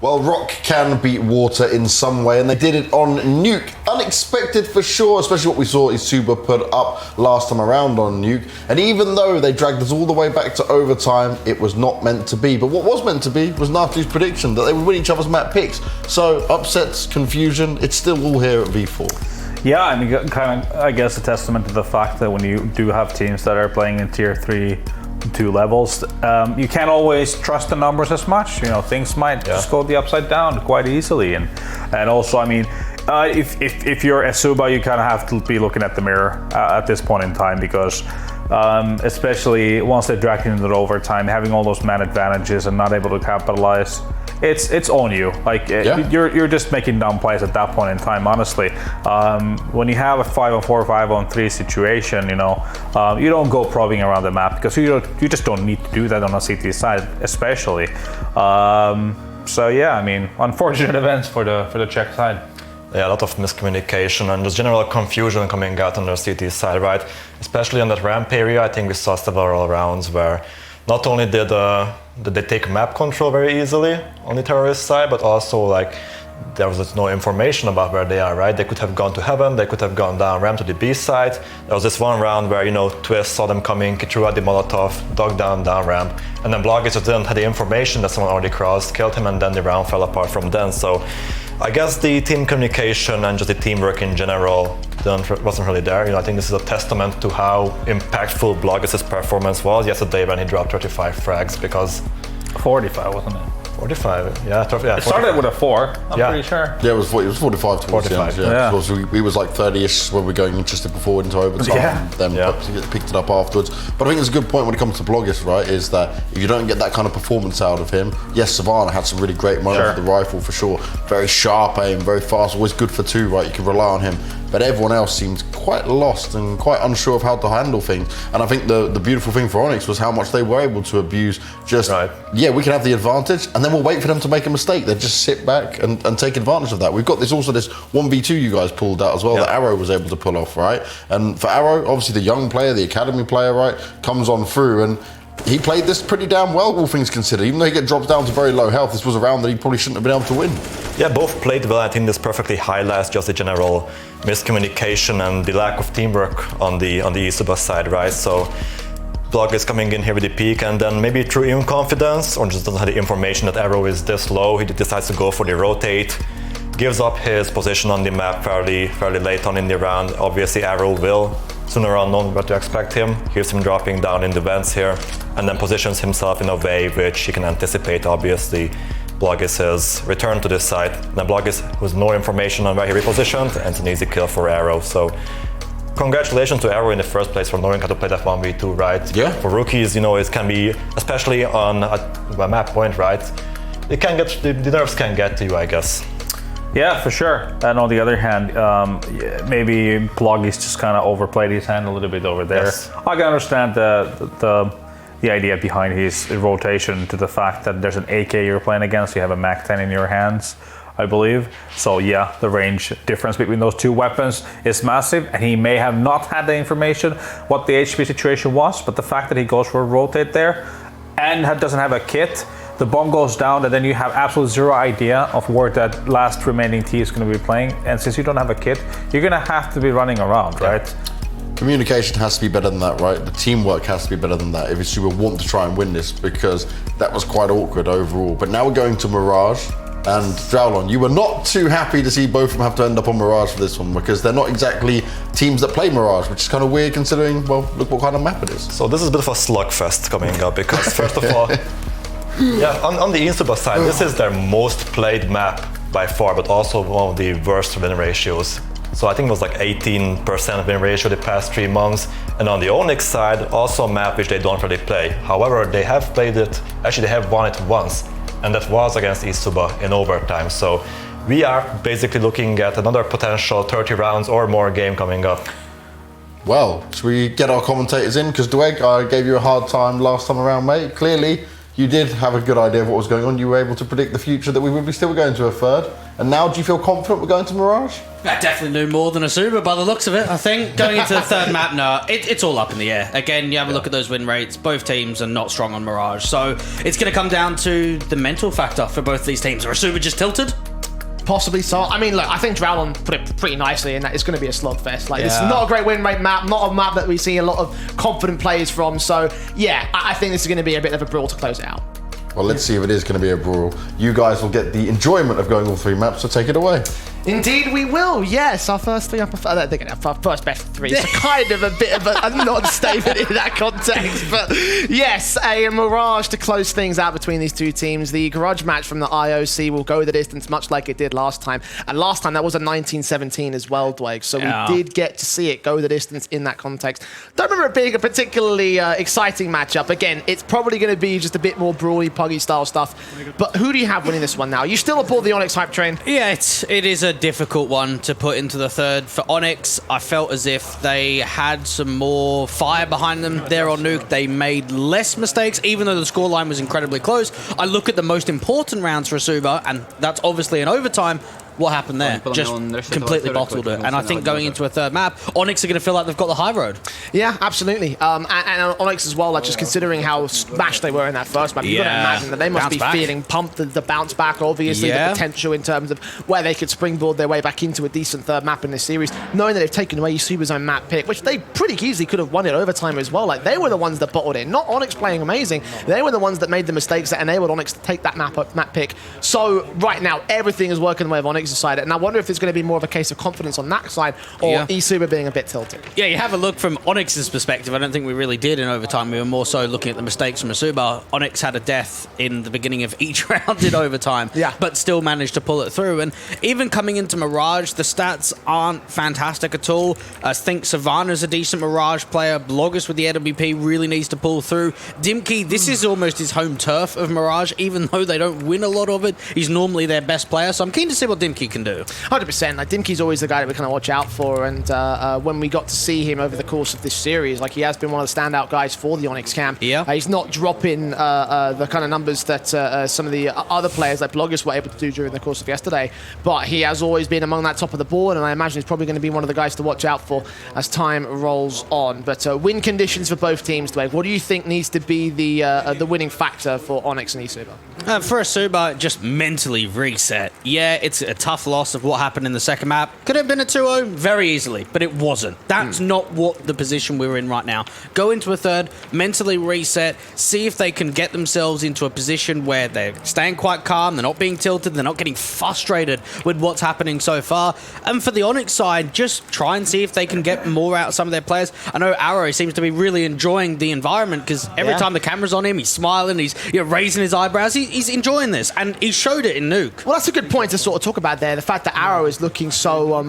Well, rock can beat water in some way, and they did it on Nuke. Unexpected for sure, especially what we saw ESUBA put up last time around on Nuke. And even though they dragged us all the way back to overtime, it was not meant to be. But what was meant to be was Nafty's prediction that they would win each other's map picks. So upsets, confusion, it's still all here at V4. Yeah, I mean, kind of, I guess, a testament to the fact that when you do have teams that are playing in tier 3, 2 levels, you can't always trust the numbers as much. You know, things might just go the upside down quite easily, and also, I mean, if you're ESUBA, you kind of have to be looking at the mirror at this point in time, because especially once they drag into the overtime, having all those man advantages and not able to capitalize, it's on you. Like you're just making dumb plays at that point in time. Honestly, when you have a 5-on-4, 5-on-3 situation, you know, you don't go probing around the map because you just don't need to do that on a CT side, especially. So yeah, I mean, unfortunate events for the Czech side. Yeah, a lot of miscommunication and just general confusion coming out on the CT side, right? Especially on that ramp area, I think we saw several rounds where not only did they take map control very easily on the terrorist side, but also like there was no information about where they are, right? They could have gone to heaven, they could have gone down ramp to the B side. There was this one round where, you know, Twist saw them coming, he threw out the Molotov, dug down ramp, and then Bloggers just didn't have the information that someone already crossed, killed him, and then the round fell apart from then. So I guess the team communication and just the teamwork in general wasn't really there. You know, I think this is a testament to how impactful Bloggers' performance was yesterday when he dropped 35 frags, because 45, wasn't it? 45, yeah. It started with a 4, I'm pretty sure. Yeah, it was 45 towards 45, the end. Yeah. Because we was like 30-ish when we were going just before into overtime. Then picked it up afterwards. But I think it's a good point when it comes to Bloggers, right? Is that if you don't get that kind of performance out of him, yes, Savannah had some really great moments with the rifle for sure. Very sharp aim, very fast, always good for 2, right? You can rely on him. But everyone else seemed quite lost and quite unsure of how to handle things. And I think the beautiful thing for ONYX was how much they were able to abuse just, we can have the advantage and then we'll wait for them to make a mistake. They just sit back and take advantage of that. We've got this 1v2 you guys pulled out as well that Arrow was able to pull off, right? And for Arrow, obviously the young player, the academy player, right, comes on through, and he played this pretty damn well, all things considered. Even though he drops down to very low health, this was a round that he probably shouldn't have been able to win. Yeah, both played well. I think this perfectly highlights just the general miscommunication and the lack of teamwork on the ESUBA side, right? So Block is coming in here with the peak, and then maybe through in confidence or just doesn't have the information that Arrow is this low, he decides to go for the rotate, gives up his position on the map fairly late on in the round. Obviously Arrow will sooner or later know what to expect him. Here's him dropping down in the vents here, and then positions himself in a way which he can anticipate, obviously. Bloggis' return to this side. Now Bloggis, who has no information on where he repositioned, and it's an easy kill for Arrow. So congratulations to Arrow in the first place for knowing how to play that 1v2, right? Yeah. For rookies, you know, it can be, especially on a map point, right? It can get, the nerves can get to you, I guess. Yeah, for sure. And on the other hand, maybe Bloggis just kind of overplayed his hand a little bit over there. Yes. I can understand the idea behind his rotation to the fact that there's an AK you're playing against, you have a MAC-10 in your hands, I believe. So yeah, the range difference between those two weapons is massive, and he may have not had the information what the HP situation was, but the fact that he goes for a rotate there and doesn't have a kit, the bomb goes down, and then you have absolutely zero idea of where that last remaining T is going to be playing. And since you don't have a kit, you're going to have to be running around, right? Communication has to be better than that, right? The teamwork has to be better than that if ESUBA want to try and win this, because that was quite awkward overall. But now we're going to Mirage, and Drowlon, you were not too happy to see both of them have to end up on Mirage for this one, because they're not exactly teams that play Mirage, which is kind of weird considering, well, look what kind of map it is. So this is a bit of a slugfest coming up, because first of all, on the ESUBA side, this is their most played map by far, but also one of the worst win ratios. So I think it was like 18% win ratio the past 3 months. And on the ONYX side, also a map which they don't really play. However, they have played it, actually they have won it once, and that was against ESUBA in overtime. So we are basically looking at another potential 30 rounds or more game coming up. Well, should we get our commentators in? Because Dweg, I gave you a hard time last time around, mate. Clearly, you did have a good idea of what was going on. You were able to predict the future that we would be still going to a third. And now, do you feel confident we're going to Mirage? I definitely knew more than ESUBA by the looks of it, I think. Going into the third map, no, it's all up in the air. Again, you have a look at those win rates. Both teams are not strong on Mirage. So it's going to come down to the mental factor for both these teams. Are ESUBA just tilted? Possibly so. I mean, look, I think Drowlon put it pretty nicely in that it's going to be a slugfest. Like, it's not a great win rate map, not a map that we see a lot of confident players from. So, yeah, I think this is going to be a bit of a brawl to close it out. Well, let's see if it is going to be a brawl. You guys will get the enjoyment of going all 3 maps, so take it away. Indeed we will, yes. Our first three, I prefer that. They're going to have our first best of 3. So kind of a bit of a non-statement in that context. But yes, a Mirage to close things out between these two teams. The garage match from the IOC will go the distance, much like it did last time. And last time, that was a 1917 as well, Dwayne. So we did get to see it go the distance in that context. Don't remember it being a particularly exciting matchup. Again, it's probably going to be just a bit more brawly, puggy style stuff. But who do you have winning this one now? You still aboard the ONYX hype train? Yeah, it is a difficult one to put into the third. For ONYX, I felt as if they had some more fire behind them there on Nuke. They made less mistakes, even though the scoreline was incredibly close. I look at the most important rounds for ESUBA, and that's obviously in overtime. What happened there? Just completely bottled it. And I think going into a third map, ONYX are going to feel like they've got the high road. Yeah, absolutely. And ONYX as well, like just considering how smashed they were in that first map, you've got to imagine that they must be feeling pumped, the bounce back, obviously, the potential in terms of where they could springboard their way back into a decent third map in this series, knowing that they've taken away ESUBA's own map pick, which they pretty easily could have won it overtime as well. Like, they were the ones that bottled it, not ONYX playing amazing. They were the ones that made the mistakes that enabled ONYX to take that map pick. So right now, everything is working the way of ONYX's side, and I wonder if it's going to be more of a case of confidence on that side, or ESUBA being a bit tilted. Yeah, you have a look from ONYX's perspective. I don't think we really did in overtime. We were more so looking at the mistakes from ESUBA. ONYX had a death in the beginning of each round in overtime, but still managed to pull it through. And even coming into Mirage, the stats aren't fantastic at all. I think Savannah's a decent Mirage player. Bloggers with the AWP really needs to pull through. Dimkey, this is almost his home turf of Mirage, even though they don't win a lot of it. He's normally their best player, so I'm keen to see what Dimkey can do. 100%. Like, Dimkey's always the guy that we kind of watch out for, and when we got to see him over the course of this series, like, he has been one of the standout guys for the ONYX camp. He's not dropping the kind of numbers that some of the other players like Bloggers were able to do during the course of yesterday, but he has always been among that top of the board, and I imagine he's probably going to be one of the guys to watch out for as time rolls on. But win conditions for both teams, Dwayne, what do you think needs to be the winning factor for ONYX and ESUBA? For ESUBA, just mentally reset. Yeah, it's a tough loss of what happened in the second map. Could have been a 2-0 very easily, but it wasn't. That's not what the position we're in right now. Go into a third, mentally reset, see if they can get themselves into a position where they're staying quite calm, they're not being tilted, they're not getting frustrated with what's happening so far. And for the ONYX side, just try and see if they can get more out of some of their players. I know Arrow seems to be really enjoying the environment, because every time the camera's on him, he's smiling, he's raising his eyebrows, he's enjoying this, and he showed it in Nuke. Well, that's a good point to sort of talk about there. The fact that Arrow is looking so,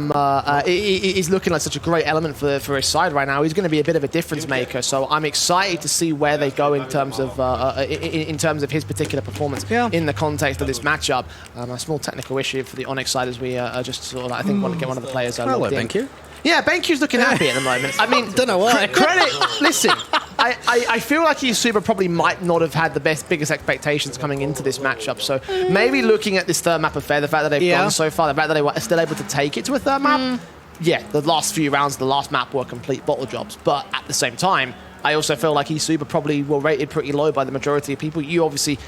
he's looking like such a great element for his side right now. He's going to be a bit of a difference maker. So I'm excited to see where they go in terms of his particular performance in the context of this matchup. A small technical issue for the ONYX side as we just sort of, I think, want to get one of the players logged in. Thank you. Yeah, BenQ's looking happy at the moment. I mean, don't know why. Credit. Listen, I feel like ESUBA probably might not have had the biggest expectations coming into this matchup. So maybe looking at this third map affair, the fact that they've gone so far, the fact that they were still able to take it to a third map, yeah, the last few rounds, the last map were complete bottle jobs. But at the same time, I also feel like ESUBA probably were rated pretty low by the majority of people. You obviously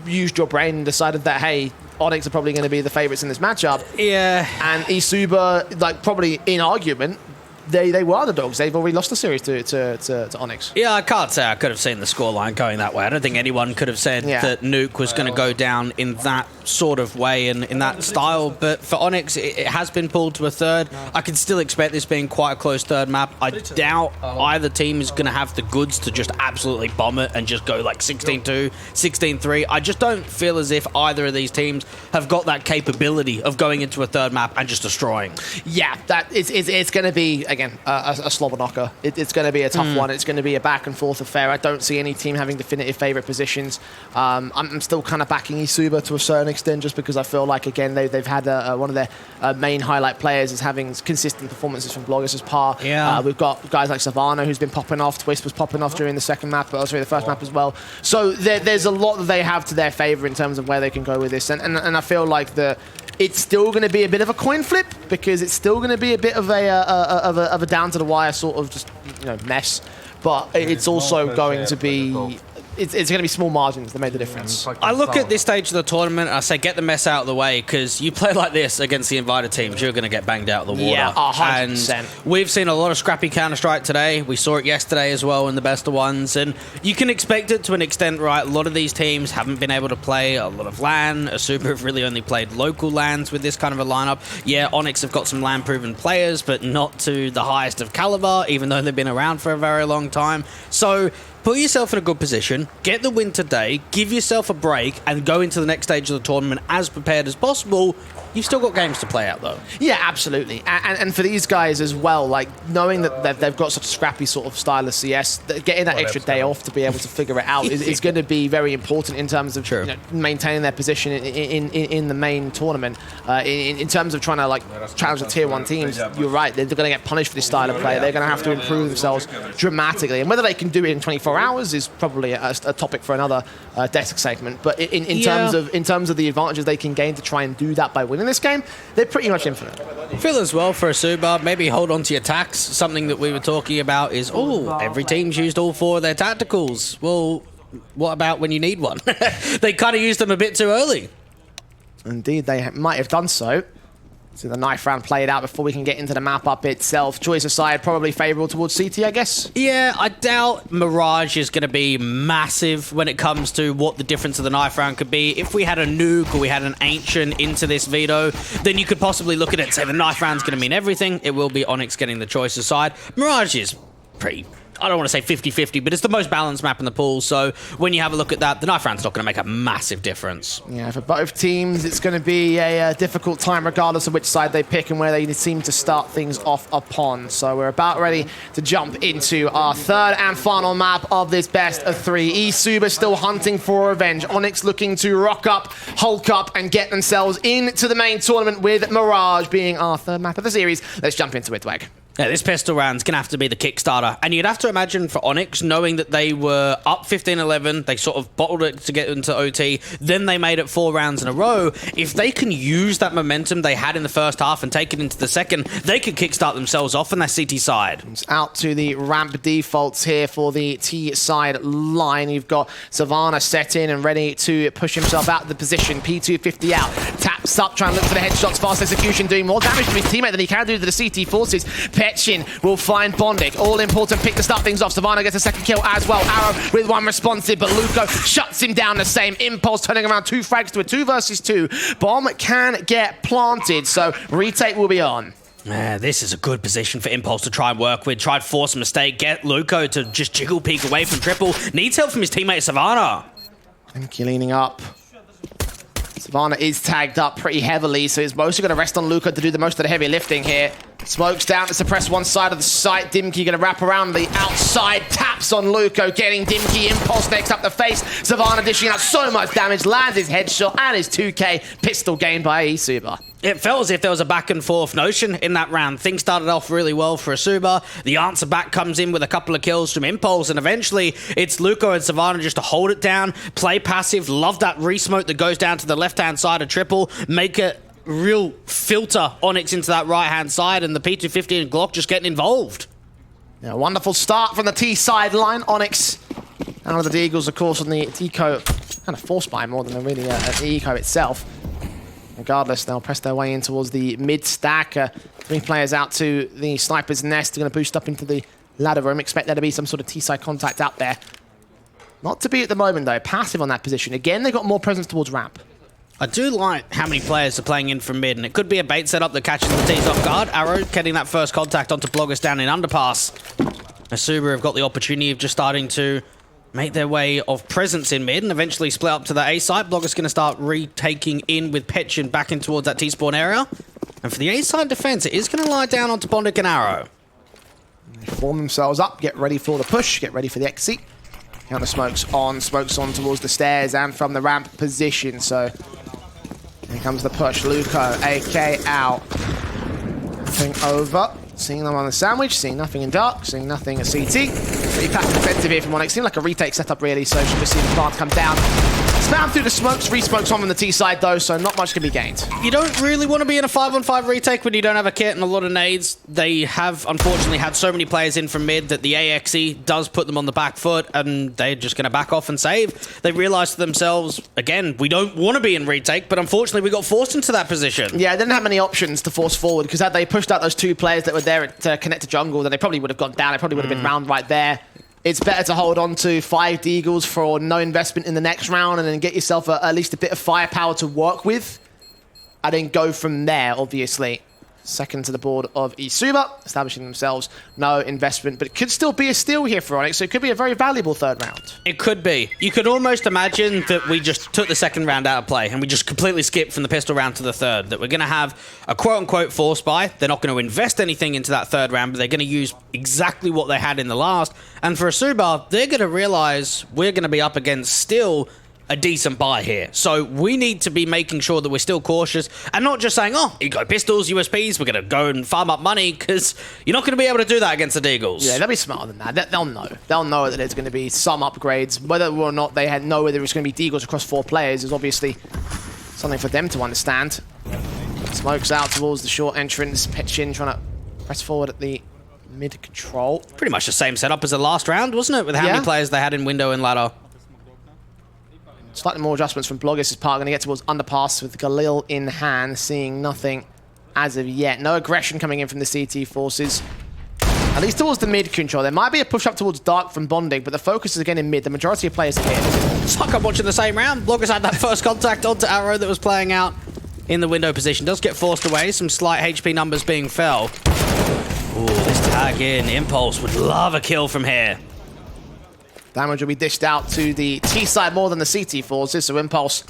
used your brain and decided that, hey, ONYX are probably going to be the favorites in this matchup. Yeah. And ESUBA, like, probably in argument, they were underdogs. They've already lost the series to ONYX. Yeah, I can't say I could have seen the scoreline going that way. I don't think anyone could have said that Nuke was going to go down in that sort of way and in that style. But for ONYX, it has been pulled to a third. I can still expect this being quite a close third map. I doubt either team is going to have the goods to just absolutely bomb it and just go like 16-2, 16-3. I just don't feel as if either of these teams have got that capability of going into a third map and just destroying. Yeah, it's going to be, again, a slobber knocker. It's going to be a tough one. It's going to be a back and forth affair. I don't see any team having definitive favorite positions. I'm still kind of backing ESUBA to a certain extent, just because I feel like, again, they've had one of their main highlight players is having consistent performances from Bloggers as par. We've got guys like Savannah, who's been popping off. Twist was popping off during the second map, but also the first map as well. So there's a lot that they have to their favor in terms of where they can go with this. And I feel like it's still going to be a bit of a coin flip because it's still going to be a bit of a down to the wire sort of just mess. But it's also going to be. It's going to be small margins that made the difference. I look at this stage of the tournament and I say get the mess out of the way because you play like this against the invited teams, you're going to get banged out of the water. Yeah, 100%. And we've seen a lot of scrappy Counter-Strike today. We saw it yesterday as well in the best of ones. And you can expect it to an extent, right? A lot of these teams haven't been able to play a lot of LAN. ESUBA have really only played local LANs with this kind of a lineup. Yeah, ONYX have got some LAN-proven players, but not to the highest of caliber, even though they've been around for a very long time. So put yourself in a good position, get the win today, give yourself a break, and go into the next stage of the tournament as prepared as possible. You've still got games to play out, though. Yeah, absolutely. And for these guys as well, like, knowing that they've got such a scrappy sort of style of CS, getting that extra day off to be able to figure it out is going to be very important in terms of maintaining their position in the main tournament. In terms of trying to, like, challenge the tier 1 teams, you're right, they're going to get punished for this style of play. They're going to have to improve themselves dramatically. And whether they can do it in 24 hours is probably a topic for another desk segment. But in terms of the advantages they can gain to try and do that by winning this game, they're pretty much infinite. I feel as well for ESUBA, maybe hold on to your attacks. Something that we were talking about is, every team's used all 4 of their tacticals. Well, what about when you need one? They kind of used them a bit too early. Indeed, they might have done so. So the knife round played out before we can get into the map up itself. Choice aside, probably favourable towards CT, I guess. Yeah, I doubt Mirage is going to be massive when it comes to what the difference of the knife round could be. If we had a nuke or we had an ancient into this veto, then you could possibly look at it and say the knife round's going to mean everything. It will be ONYX getting the choice aside. Mirage is pretty, I don't want to say 50-50, but it's the most balanced map in the pool. So when you have a look at that, the knife round's not going to make a massive difference. Yeah, for both teams, it's going to be a difficult time regardless of which side they pick and where they seem to start things off upon. So we're about ready to jump into our third and final map of this best of 3. ESUBA still hunting for revenge. ONYX looking to rock up, hulk up, and get themselves into the main tournament with Mirage being our third map of the series. Let's jump into it, Dwag. Yeah, this pistol round's going to have to be the Kickstarter. And you'd have to imagine for ONYX, knowing that they were up 15-11, they sort of bottled it to get into OT, then they made it 4 rounds in a row. If they can use that momentum they had in the first half and take it into the second, they could kickstart themselves off on their CT side. It's out to the ramp defaults here for the T side line. You've got Savannah set in and ready to push himself out of the position. P250 out, taps up, trying to look for the headshots, fast execution, doing more damage to his teammate than he can do to the CT forces. Petchin will find Bondic. All important pick to start things off. Savannah gets a second kill as well. Arrow with 1 responsive, but Luco shuts him down the same. Impulse turning around 2 frags to a 2 versus 2. Bomb can get planted, so retake will be on. This is a good position for Impulse to try and work with. Try to force a mistake. Get Luco to just jiggle peek away from triple. Needs help from his teammate Savannah. Enki leaning up. Savannah is tagged up pretty heavily, so he's mostly going to rest on Luca to do the most of the heavy lifting here. Smokes down to suppress one side of the site. Dimki going to wrap around the outside. Taps on Luco, getting Dimki. Impulse next up the face. Savannah dishing out so much damage. Lands his headshot and his 2k. Pistol gained by ESUBA. It felt as if there was a back and forth notion in that round. Things started off really well for ESUBA. The answer back comes in with a couple of kills from Impulse, and eventually it's Luco and Savannah just to hold it down, play passive, love that re-smoke that goes down to the left-hand side of triple, make a real filter ONYX into that right-hand side, and the P250 and Glock just getting involved. Yeah, wonderful start from the T sideline. ONYX out of the Deagles, of course, on the eco, kind of forced by more than really an eco itself. Regardless, they'll press their way in towards the mid-stack. 3 players out to the sniper's nest. They're going to boost up into the ladder room. Expect there to be some sort of T-side contact out there. Not to be at the moment, though. Passive on that position. Again, they've got more presence towards ramp. I do like how many players are playing in from mid, and it could be a bait setup that catches the T's off guard. Arrow getting that first contact onto Bloggers down in underpass. ESUBA have got the opportunity of just starting to make their way of presence in mid and eventually split up to the A side. Bloggers going to start retaking in with Petchin back in towards that T-spawn area. And for the A side defense, it is going to lie down onto Bondic and Arrow. They form themselves up, get ready for the push, get ready for the exit. Counter smokes on towards the stairs and from the ramp position. So here comes the push. Luco, AK out. Nothing over. Seeing them on the sandwich, seeing nothing in dark, seeing nothing at CT. Pretty passive defensive here from ONYX. Seemed like a retake setup really, so should just see the plant come down. Spam through the smokes, re-smokes on the T side though, so not much can be gained. You don't really want to be in a 5-on-5 retake when you don't have a kit and a lot of nades. They have unfortunately had so many players in from mid that the AXE does put them on the back foot, and they're just going to back off and save. They realised to themselves, again, we don't want to be in retake, but unfortunately we got forced into that position. Yeah, they didn't have many options to force forward, because had they pushed out those 2 players that were there to connect to jungle, then they probably would have gone down. It probably would have been round right there. It's better to hold on to 5 Deagles for no investment in the next round and then get yourself at least a bit of firepower to work with. And then go from there, obviously. Second to the board of ESUBA, establishing themselves, no investment, but it could still be a steal here for ONYX, so it could be a very valuable 3rd round. It could be. You could almost imagine that we just took the 2nd round out of play and we just completely skipped from the pistol round to the 3rd, that we're going to have a quote-unquote force buy. They're not going to invest anything into that 3rd round, but they're going to use exactly what they had in the last. And for ESUBA, they're going to realize we're going to be up against still a decent buy here. So we need to be making sure that we're still cautious and not just saying, oh, you got pistols, USPs, we're going to go and farm up money, because you're not going to be able to do that against the Deagles. Yeah, they'll be smarter than that. They'll know. They'll know that there's going to be some upgrades. Whether or not they know whether it's going to be Deagles across 4 players is obviously something for them to understand. Smokes out towards the short entrance. Petchin trying to press forward at the mid control. Pretty much the same setup as the last round, wasn't it? With how many players they had in window and ladder. Slightly more adjustments from Bloggers' part. Going to get towards underpass with Galil in hand, seeing nothing as of yet. No aggression coming in from the CT forces. At least towards the mid control. There might be a push up towards Dark from Bonding, but the focus is again in mid. The majority of players are here. It's like I'm watching the same round. Bloggers had that first contact onto Arrow that was playing out in the window position. Does get forced away. Some slight HP numbers being fell. Ooh, this tag in. Impulse would love a kill from here. Damage will be dished out to the T side more than the CT forces, so Impulse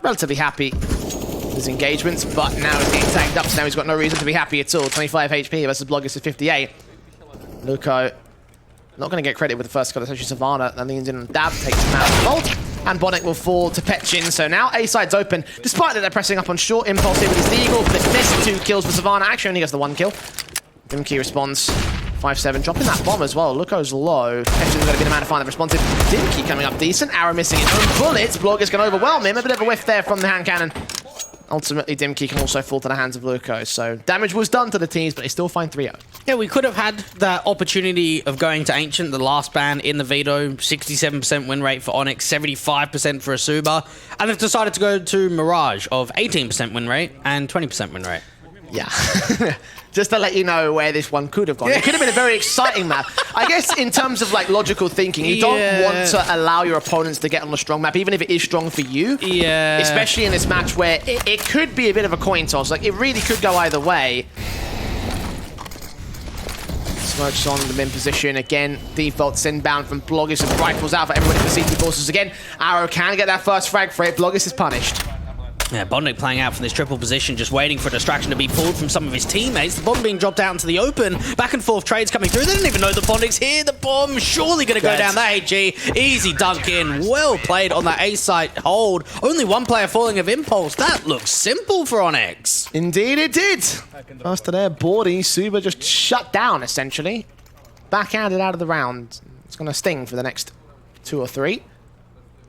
relatively happy with his engagements, but now he's getting tagged up, so now he's got no reason to be happy at all. 25 HP versus Bloggers at 58. Luco not going to get credit with the first cut, especially Savannah, and leans in on Dab, takes him out of the vault, and Bonnet will fall to Petchin, so now A side's open, despite that they're pressing up on short. Impulse here with his Deagle, but it's missed 2 kills for Savannah. Actually only gets the 1 kill. Dimkey responds. 5-7, dropping that bomb as well. Luco's low. Petchin's going to be the man to find the responsive. Dimkey coming up decent. Arrow missing his own bullets. Blogger's going to overwhelm him. A bit of a whiff there from the hand cannon. Ultimately, Dimkey can also fall to the hands of Luco. So damage was done to the teams, but they still find 3-0. Yeah, we could have had that opportunity of going to Ancient, the last ban in the veto. 67% win rate for ONYX, 75% for ESUBA. And they've decided to go to Mirage of 18% win rate and 20% win rate. Yeah. Just to let you know where this one could have gone. It could have been a very exciting map. I guess in terms of like logical thinking, you don't want to allow your opponents to get on a strong map, even if it is strong for you. Yeah. Especially in this match where it could be a bit of a coin toss. Like, it really could go either way. Smokes on the min position. Again, defaults inbound from Bloggers and rifles out for everybody for CT forces again. Arrow can get that first frag for it. Bloggers is punished. Yeah, Bonding playing out from this triple position, just waiting for a distraction to be pulled from some of his teammates. The bomb being dropped out into the open. Back and forth trades coming through. They didn't even know the Bonding's here. The bomb surely going to go down. That HG. Easy dunk in. Well played on that A site hold. Only 1 player falling of Impulse. That looks simple for ONYX. Indeed it did. First to their board, ESUBA just shut down, essentially. Backhanded out of the round. It's going to sting for the next 2 or 3.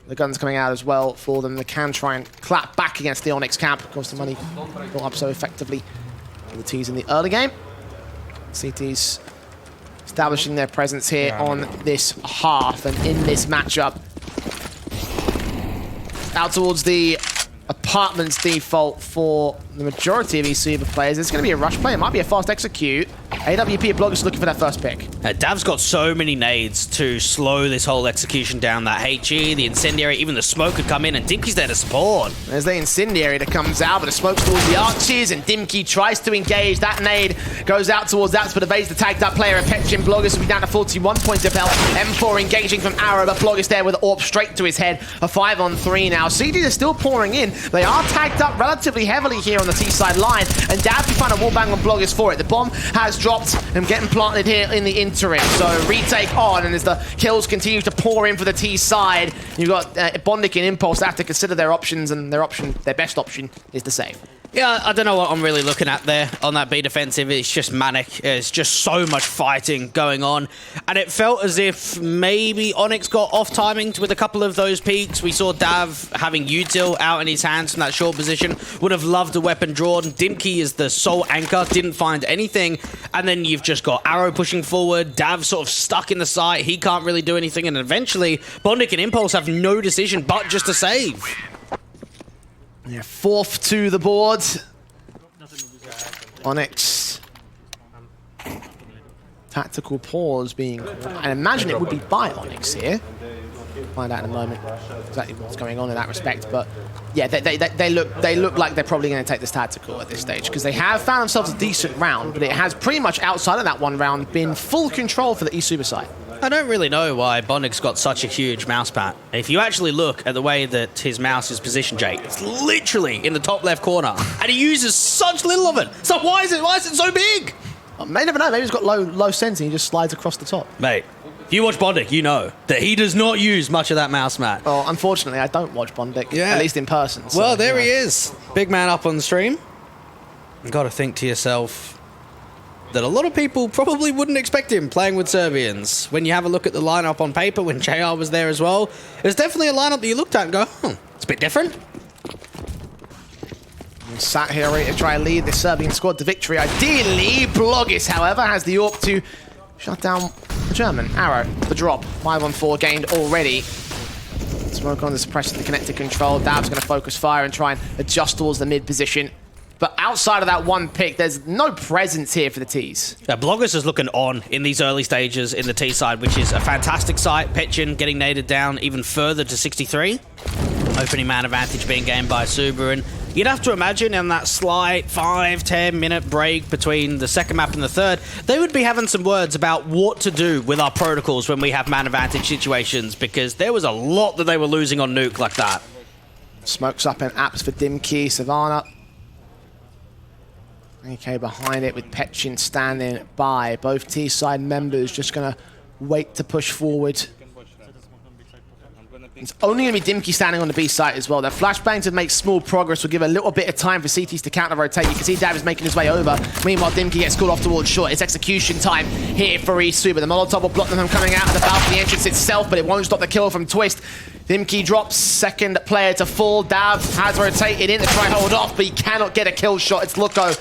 The gun's coming out as well for them. They can try and clap back against the ONYX camp. Of course, the money built up so effectively for the T's in the early game. CT's establishing their presence here on this half and in this matchup. Out towards the apartments default for the majority of ESUBA players. It's going to be a rush play. It might be a fast execute. AWP Bloggers looking for that first pick. Dav's got so many nades to slow this whole execution down. That HE, the incendiary, even the smoke could come in, and Dimkey's there to support. There's the incendiary that comes out, but the smoke's towards the arches, and Dimkey tries to engage. That nade goes out towards that, but evades the tagged up player, and Petchin Bloggers will be down to 41 points of health. M4 engaging from Arrow, but Bloggers there with the AWP straight to his head. A 5-on-3 now. CDs are still pouring in. They are tagged up relatively heavily here on the T-side line, and Dav can find a wallbang on Bloggers for it. The bomb has dropped and getting planted here in the interim. So retake on, and as the kills continue to pour in for the T side, you've got Bondic and Impulse have to consider their options, and their best option is to save. Yeah, I don't know what I'm really looking at there on that B defensive. It's just manic. It's just so much fighting going on. And it felt as if maybe ONYX got off timing with a couple of those peaks. We saw Dav having util out in his hands from that short position. Would have loved a weapon drawn. Dimkey is the sole anchor. Didn't find anything. And then you've just got Arrow pushing forward. Dav sort of stuck in the site. He can't really do anything. And eventually, Bondik and Impulse have no decision but just to save. Yeah, 4th to the board. ONYX. Tactical pause being called. I imagine it would be by ONYX here. Find out in a moment exactly what's going on in that respect. But yeah, they look like they're probably going to take this tactical at this stage because they have found themselves a decent round, but it has pretty much outside of that one round been full control for the ESUBA side. I don't really know why Bondik's got such a huge mouse pad. If you actually look at the way that his mouse is positioned, Jay, it's literally in the top left corner, and he uses such little of it. So why is it so big? I may never know. Maybe he's got low sense and he just slides across the top. Mate, if you watch Bondik, you know that he does not use much of that mouse mat. Well, unfortunately, I don't watch Bondik, at least in person. So, well, there he is. Big man up on the stream. You got to think to yourself that a lot of people probably wouldn't expect him playing with Serbians. When you have a look at the lineup on paper, when JR was there as well, there's definitely a lineup that you looked at and go, it's a bit different. Sat here ready to try and lead the Serbian squad to victory. Ideally, Blogis, however, has the AWP to shut down the German. Arrow, the drop. 5-on-4 gained already. Smoke on the suppression, the connected control. Dav's going to focus fire and try and adjust towards the mid position. But outside of that one pick, there's no presence here for the T's. Yeah, Bloggers is looking on in these early stages in the T side, which is a fantastic site. Petchin getting naded down even further to 63. Opening man advantage being gained by ESUBA. And you'd have to imagine in that slight 5-10 minute break between the second map and the third, they would be having some words about what to do with our protocols when we have man advantage situations, because there was a lot that they were losing on Nuke like that. Smokes up and apps for Dimkey, Savannah. AK behind it with Petchin standing by. Both T-side members just going to wait to push forward. It's only going to be Dimkey standing on the B site as well. Their flashbang to make small progress will give a little bit of time for CTs to counter-rotate. You can see Dav is making his way over. Meanwhile, Dimkey gets called off towards short. It's execution time here for ESUBA. The Molotov will block them from coming out of the balcony entrance itself, but it won't stop the kill from Twist. Dimkey drops, second player to fall. Dav has rotated in to try and hold off, but he cannot get a kill shot. It's Loco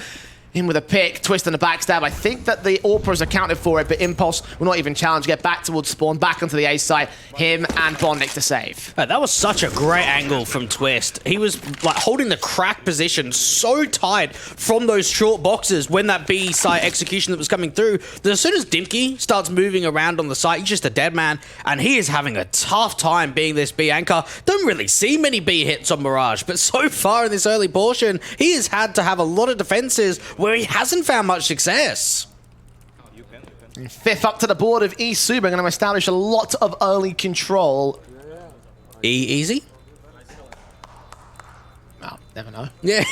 in with a pick, Twist and a backstab. I think that the AWPers accounted for it, but Impulse will not even challenge. Get back towards spawn, back onto the A side. Him and Bondik to save. That was such a great angle from Twist. He was like holding the crack position so tight from those short boxes when that B site execution that was coming through, that as soon as Dimkey starts moving around on the site, he's just a dead man, and he is having a tough time being this B anchor. Don't really see many B hits on Mirage, but so far in this early portion, he has had to have a lot of defenses where he hasn't found much success. Fifth up to the board of ESUBA, going to establish a lot of early control. Easy? Well, never know. Yeah.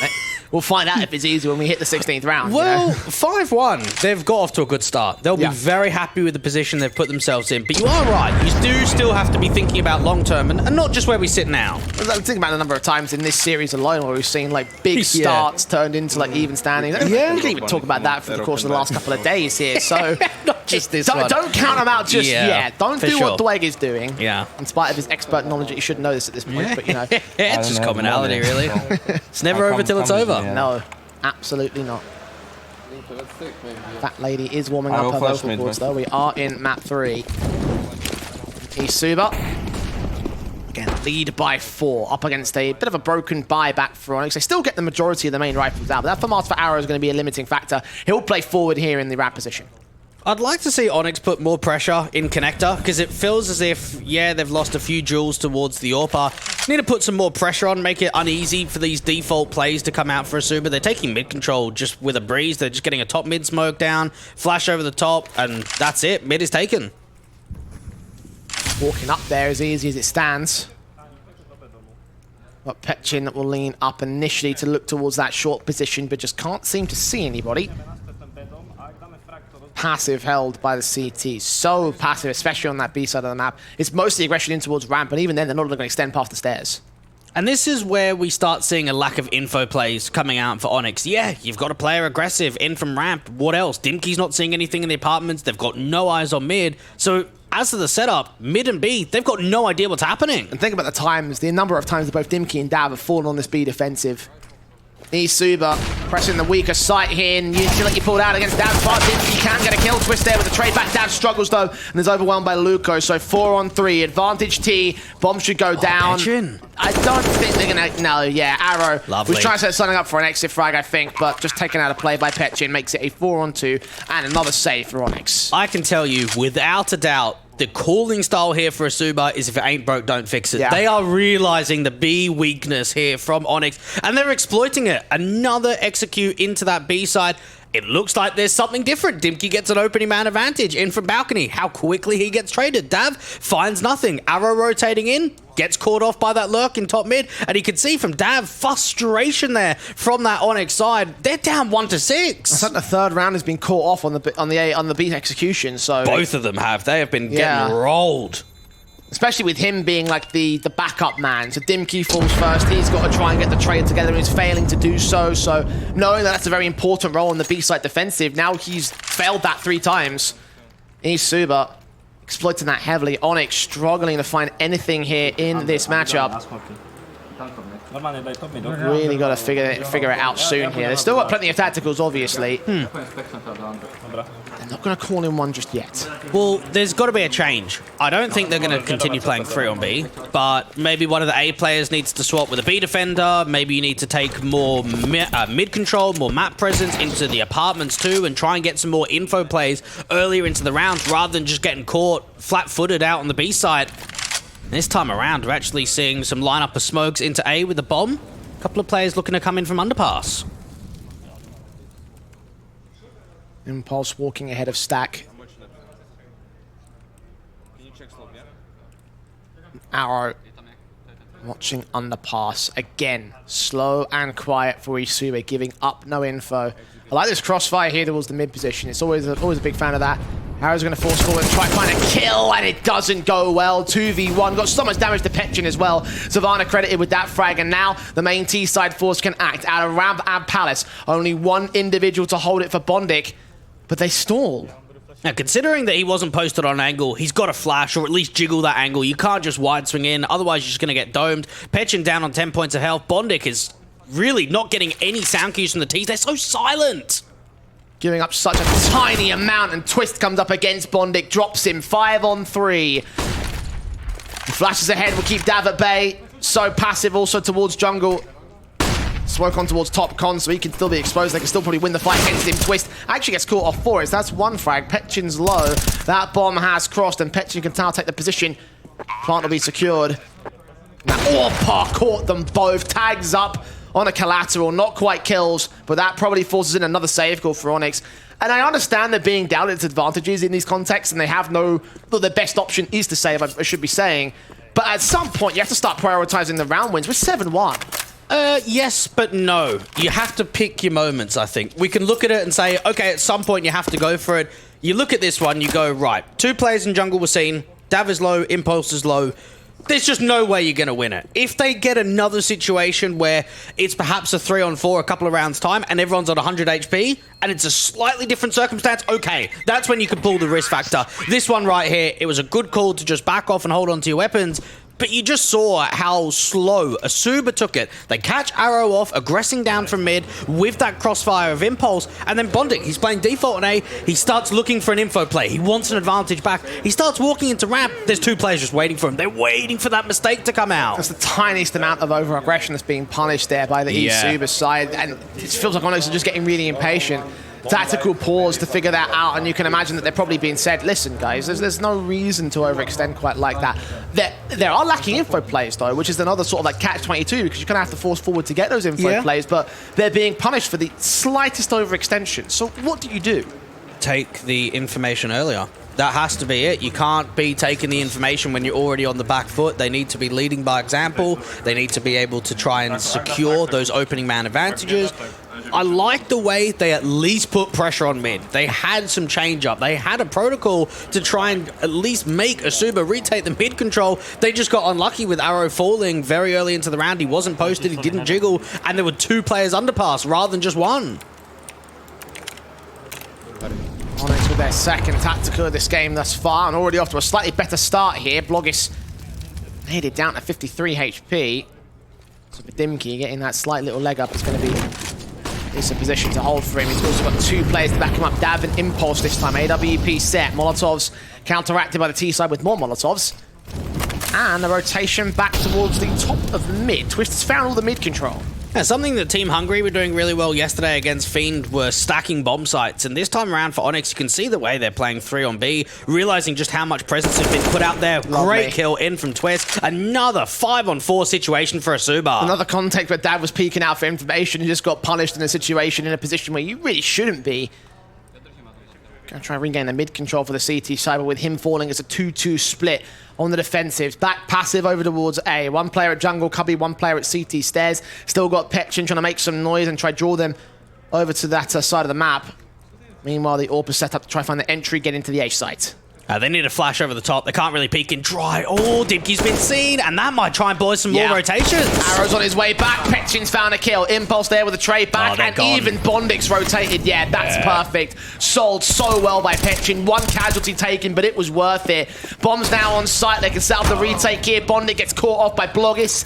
We'll find out if it's easy when we hit the 16th round. Well, you know? 5-1, they've got off to a good start. They'll be very happy with the position they've put themselves in. But you are right, you do still have to be thinking about long-term and not just where we sit now. I think about the number of times in this series alone where we've seen like big starts turned into like even standings. Yeah. We can even talk about that for the course of the last couple of days here. So not just this one. Don't count them out just yet. Don't do what Dweg is doing. Yeah. In spite of his expert knowlege that you should know this at this point. But you know. It's just commonality, really. It's never over till it's over. No, absolutely not. That lady is warming up her vocal cords though. We are in map 3. ESUBA. Again, lead by 4 up against a bit of a broken buyback for ONYX. They still get the majority of the main rifles out, but that FAMAS for Arrow is going to be a limiting factor. He'll play forward here in the RAP position. I'd like to see ONYX put more pressure in Connector, because it feels as if, they've lost a few jewels towards the AWPer. Need to put some more pressure on, make it uneasy for these default plays to come out for ESUBA. They're taking mid control just with a breeze. They're just getting a top mid smoke down, flash over the top, and that's it. Mid is taken. Walking up there as easy as it stands. But Petchin will lean up initially to look towards that short position, but just can't seem to see anybody. Passive held by the CT. So passive, especially on that B side of the map. It's mostly aggression in towards ramp, but even then they're not going to extend past the stairs. And this is where we start seeing a lack of info plays coming out for ONYX. Yeah, you've got a player aggressive in from ramp. What else? Dimkey's not seeing anything in the apartments. They've got no eyes on mid. So as to the setup, mid and B, they've got no idea what's happening. And think about the number of times that both Dimkey and Dav have fallen on this B defensive. ESUBA pressing the weaker site here, and you feel like you pulled out against Dav, but Dimkey can get a kill twist there with the trade back. Dav struggles though, and is overwhelmed by Luco, so 4-on-3, advantage T, bomb should go down. Petchin. I don't think they're gonna, no, yeah, Arrow. Lovely. Was trying to set something up for an exit frag, I think, but just taken out of play by Petchin makes it a 4-on-2, and another save for ONYX. I can tell you, without a doubt, the calling style here for ESUBA is if it ain't broke, don't fix it. Yeah. They are realizing the B weakness here from ONYX, and they're exploiting it. Another execute into that B side. It looks like there's something different. Dimkey gets an opening man advantage in from balcony. How quickly he gets traded. Dav finds nothing. Arrow rotating in, gets caught off by that lurk in top mid, and you can see from Dav frustration there from that ONYX side. They're down 1-6. I think the third round has been caught off on the B execution. So both of them have. They have been getting rolled. Especially with him being like the backup man. So Dimkey falls first. He's got to try and get the trade together, and he's failing to do so. So knowing that that's a very important role in the B-side defensive, now he's failed that 3 times. ESUBA exploiting that heavily. ONYX struggling to find anything here in this matchup. Really got to figure it out soon here. They've still got plenty of tacticals, obviously. They're not going to call in one just yet. Well, there's got to be a change. I don't think they're going to continue playing 3 on B, but maybe one of the A players needs to swap with a B defender. Maybe you need to take more mid control, more map presence into the apartments too, and try and get some more info plays earlier into the rounds rather than just getting caught flat-footed out on the B side. This time around, we're actually seeing some lineup of smokes into A with the bomb. A couple of players looking to come in from underpass. Impulse walking ahead of Stack. Arrow watching underpass. Again, slow and quiet for ESUBA, giving up no info. I like this crossfire here towards the mid position. It's always a big fan of that. Arrow's going to force forward and try to find a kill, and it doesn't go well. 2v1, got so much damage to Petchin as well. Savannah credited with that frag, and now the main T-side force can act out of Ramp and Palace. Only one individual to hold it for Bondic, but they stall. Now, considering that he wasn't posted on an angle, he's got to flash or at least jiggle that angle. You can't just wide swing in, otherwise you're just going to get domed. Petchin down on 10 points of health. Bondic is really not getting any sound cues from the T's. They're so silent. Giving up such a tiny amount, and Twist comes up against Bondic, drops him 5-on-3. Flashes ahead, will keep Dav at bay. So passive also towards jungle. Smoke on towards top con, so he can still be exposed. They can still probably win the fight against him. Twist actually gets caught off for it. So that's one frag. Petchin's low. That bomb has crossed, and Petchin can now take the position. Plant will be secured. Now Orpa caught them both. Tags up on a collateral. Not quite kills, but that probably forces in another save call for ONYX. And I understand they're being down its advantages in these contexts, and they have no... Well, their best option is to save, I should be saying. But at some point, you have to start prioritizing the round wins. We're 7-1. Yes, but no. You have to pick your moments, I think. We can look at it and say, okay, at some point you have to go for it. You look at this one, you go, right, 2 players in jungle were seen. Dav is low, Impulse is low. There's just no way you're going to win it. If they get another situation where it's perhaps a 3-on-4 a couple of rounds time and everyone's on 100 HP and it's a slightly different circumstance, okay, that's when you can pull the risk factor. This one right here, it was a good call to just back off and hold on to your weapons. But you just saw how slow ESUBA took it. They catch Arrow off, aggressing down from mid with that crossfire of Impulse, and then Bondic, he's playing default on A. He starts looking for an info play. He wants an advantage back. He starts walking into ramp. There's 2 players just waiting for him. They're waiting for that mistake to come out. That's the tiniest amount of over-aggression that's being punished there by the ESUBA side, and it feels like ONYX are just getting really impatient. Tactical pause to figure that out, and you can imagine that they're probably being said, listen guys, there's no reason to overextend quite like that. There are lacking info plays though, which is another sort of like catch-22, because you're going to have to force forward to get those info plays, but they're being punished for the slightest overextension. So what do you do? Take the information earlier. That has to be it. You can't be taking the information when you're already on the back foot. They need to be leading by example. They need to be able to try and secure those opening man advantages. I like the way they at least put pressure on mid. They had some change up. They had a protocol to try and at least make ESUBA retake the mid control. They just got unlucky with Arrow falling very early into the round. He wasn't posted, he didn't jiggle, and there were 2 players underpass rather than just 1. ONYX with their second tactical of this game thus far, and already off to a slightly better start here. Bloggis made it down to 53 HP. So Dimki getting that slight little leg up is going to be is a position to hold for him. He's also got 2 players to back him up. Dav and Impulse this time. AWP set. Molotovs counteracted by the T side with more Molotovs. And the rotation back towards the top of mid. Twist has found all the mid control. Yeah, something that Team Hungry were doing really well yesterday against Fiend were stacking bomb sites, and this time around for ONYX, you can see the way they're playing 3 on B, realizing just how much presence has been put out there. Lovely. Great kill in from Twist. Another 5 on 4 situation for ESUBA. Another context where Dav was peeking out for information. He just got punished in a situation, in a position where you really shouldn't be. Gonna try and regain the mid control for the CT side, but with him falling, it's a 2-2 split on the defensives. Back passive over towards A. 1 player at jungle, Cubby, 1 player at CT stairs. Still got Petchin trying to make some noise and try to draw them over to that side of the map. Meanwhile, the AWP is set up to try and find the entry, get into the A site. They need a flash over the top. They can't really peek in dry. Oh, Dimki's been seen, and that might try and buy some more rotations. Arrow's on his way back. Petchin's found a kill. Impulse there with a trade back, and gone. even Bondix rotated. Yeah, that's perfect. Sold so well by Petchin. 1 casualty taken, but it was worth it. Bombs now on site. They can set up the retake here. Bondic gets caught off by Bloggis.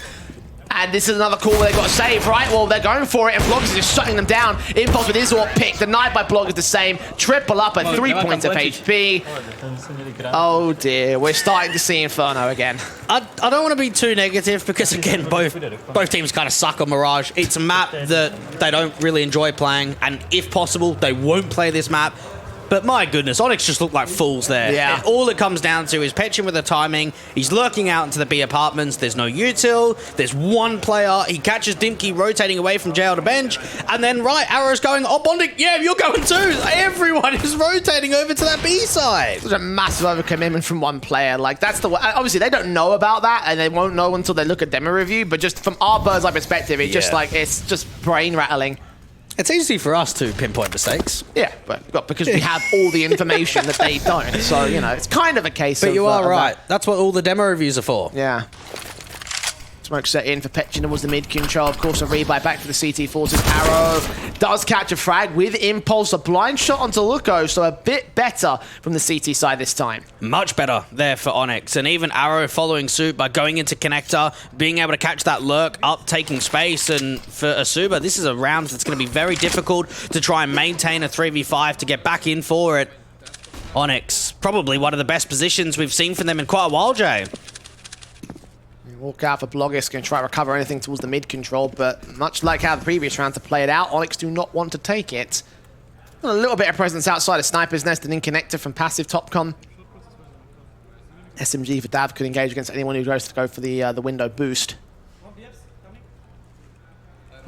And this is another call where they've got to save, right? Well, they're going for it, and Bloggis is just shutting them down. Impulse with his AWP pick, denied by Bloggis the same. Triple up at 3 points of HP. Oh dear, we're starting to see Inferno again. I don't want to be too negative because, again, both teams kind of suck on Mirage. It's a map that they don't really enjoy playing, and if possible, they won't play this map. But my goodness, ONYX just look like fools there. Yeah. All it comes down to is Petchin with the timing. He's lurking out into the B apartments. There's no util. There's 1 player. He catches Dimki rotating away from jail to bench. And then, Arrow's going, oh, Bondic, yeah, you're going too. Everyone is rotating over to that B side. There's a massive overcommitment from 1 player. Like, that's the way. Obviously, they don't know about that, and they won't know until they look at demo review. But just from our bird's eye perspective, it's just like, it's just brain rattling. It's easy for us to pinpoint mistakes. Yeah, but because we have all the information that they don't. So, you know, it's kind of a case of... But you are right. That's what all the demo reviews are for. Yeah. Smoke set in for Petchin towards the mid control. Of course, a rebuy back for the CT forces. Arrow does catch a frag with Impulse. A blind shot onto Luko, so a bit better from the CT side this time. Much better there for ONYX. And even Arrow following suit by going into connector, being able to catch that lurk up, taking space. And for ESUBA, this is a round that's going to be very difficult to try and maintain a 3v5 to get back in for it. ONYX, probably one of the best positions we've seen from them in quite a while, Jay. Walk out for Bloggis, going to try to recover anything towards the mid control, but much like how the previous rounds have played out, ONYX do not want to take it. A little bit of presence outside of Sniper's Nest and in connector from passive Topcon. SMG for Dav could engage against anyone who goes to go for the window boost.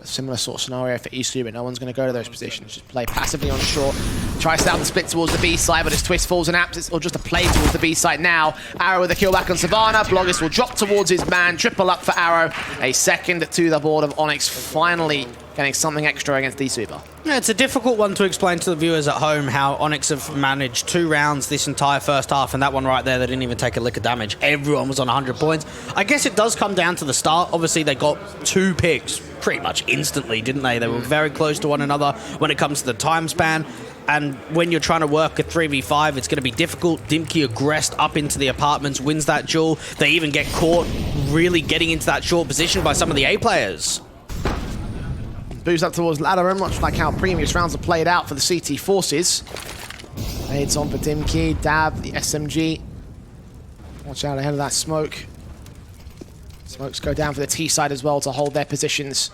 A similar sort of scenario for ESUBA. No one's going to go to those positions. Just play passively on short. Tries to out the split towards the B side, but his Twist falls in apps, or just a play towards the B side now. Arrow with a kill back on Savannah. Bloggis will drop towards his man. Triple up for Arrow. A second to the board of ONYX, finally getting something extra against ESUBA. Yeah, it's a difficult one to explain to the viewers at home how ONYX have managed 2 rounds this entire first half, and that one right there, they didn't even take a lick of damage. Everyone was on 100 points. I guess it does come down to the start. Obviously, they got 2 picks pretty much instantly, didn't they? They were very close to one another when it comes to the time span. And when you're trying to work a 3v5, it's going to be difficult. Dimki aggressed up into the apartments, wins that duel. They even get caught really getting into that short position by some of the A players. Boost up towards ladder room, much like how previous rounds have played out for the CT forces. Nades on for Dimki, Dab, the SMG. Watch out ahead of that smoke. Smokes go down for the T side as well to hold their positions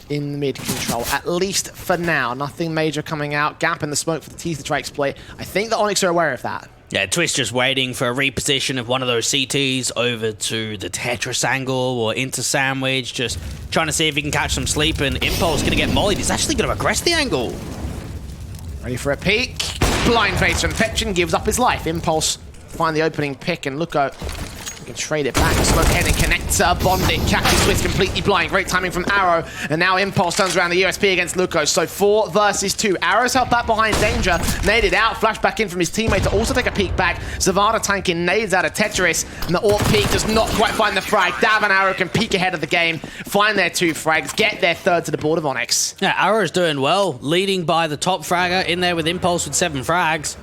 in the mid control, at least for now. Nothing major coming out. Gap in the smoke for the Teeth to try exploit. I think the ONYX are aware of that. Yeah, Twist just waiting for a reposition of one of those CTs over to the Tetris angle or into Sandwich, just trying to see if he can catch some sleep, and Impulse going to get mollied. He's actually going to aggress the angle. Ready for a peek. Blind face from Petchin, gives up his life. Impulse find the opening pick, and Luko We can trade it back. Smoke head and connector. Bondit catches Swiss completely blind. Great timing from Arrow. And now Impulse turns around the USP against Luco. So 4 versus 2. Arrow's held back behind Danger. Naded out. Flash back in from his teammate to also take a peek back. Savannah tanking nades out of Tetris. And the AWP peek does not quite find the frag. Dav and Arrow can peek ahead of the game. Find their 2 frags. Get their 3rd to the board of ONYX. Yeah, Arrow's doing well. Leading by the top fragger in there with Impulse with 7 frags.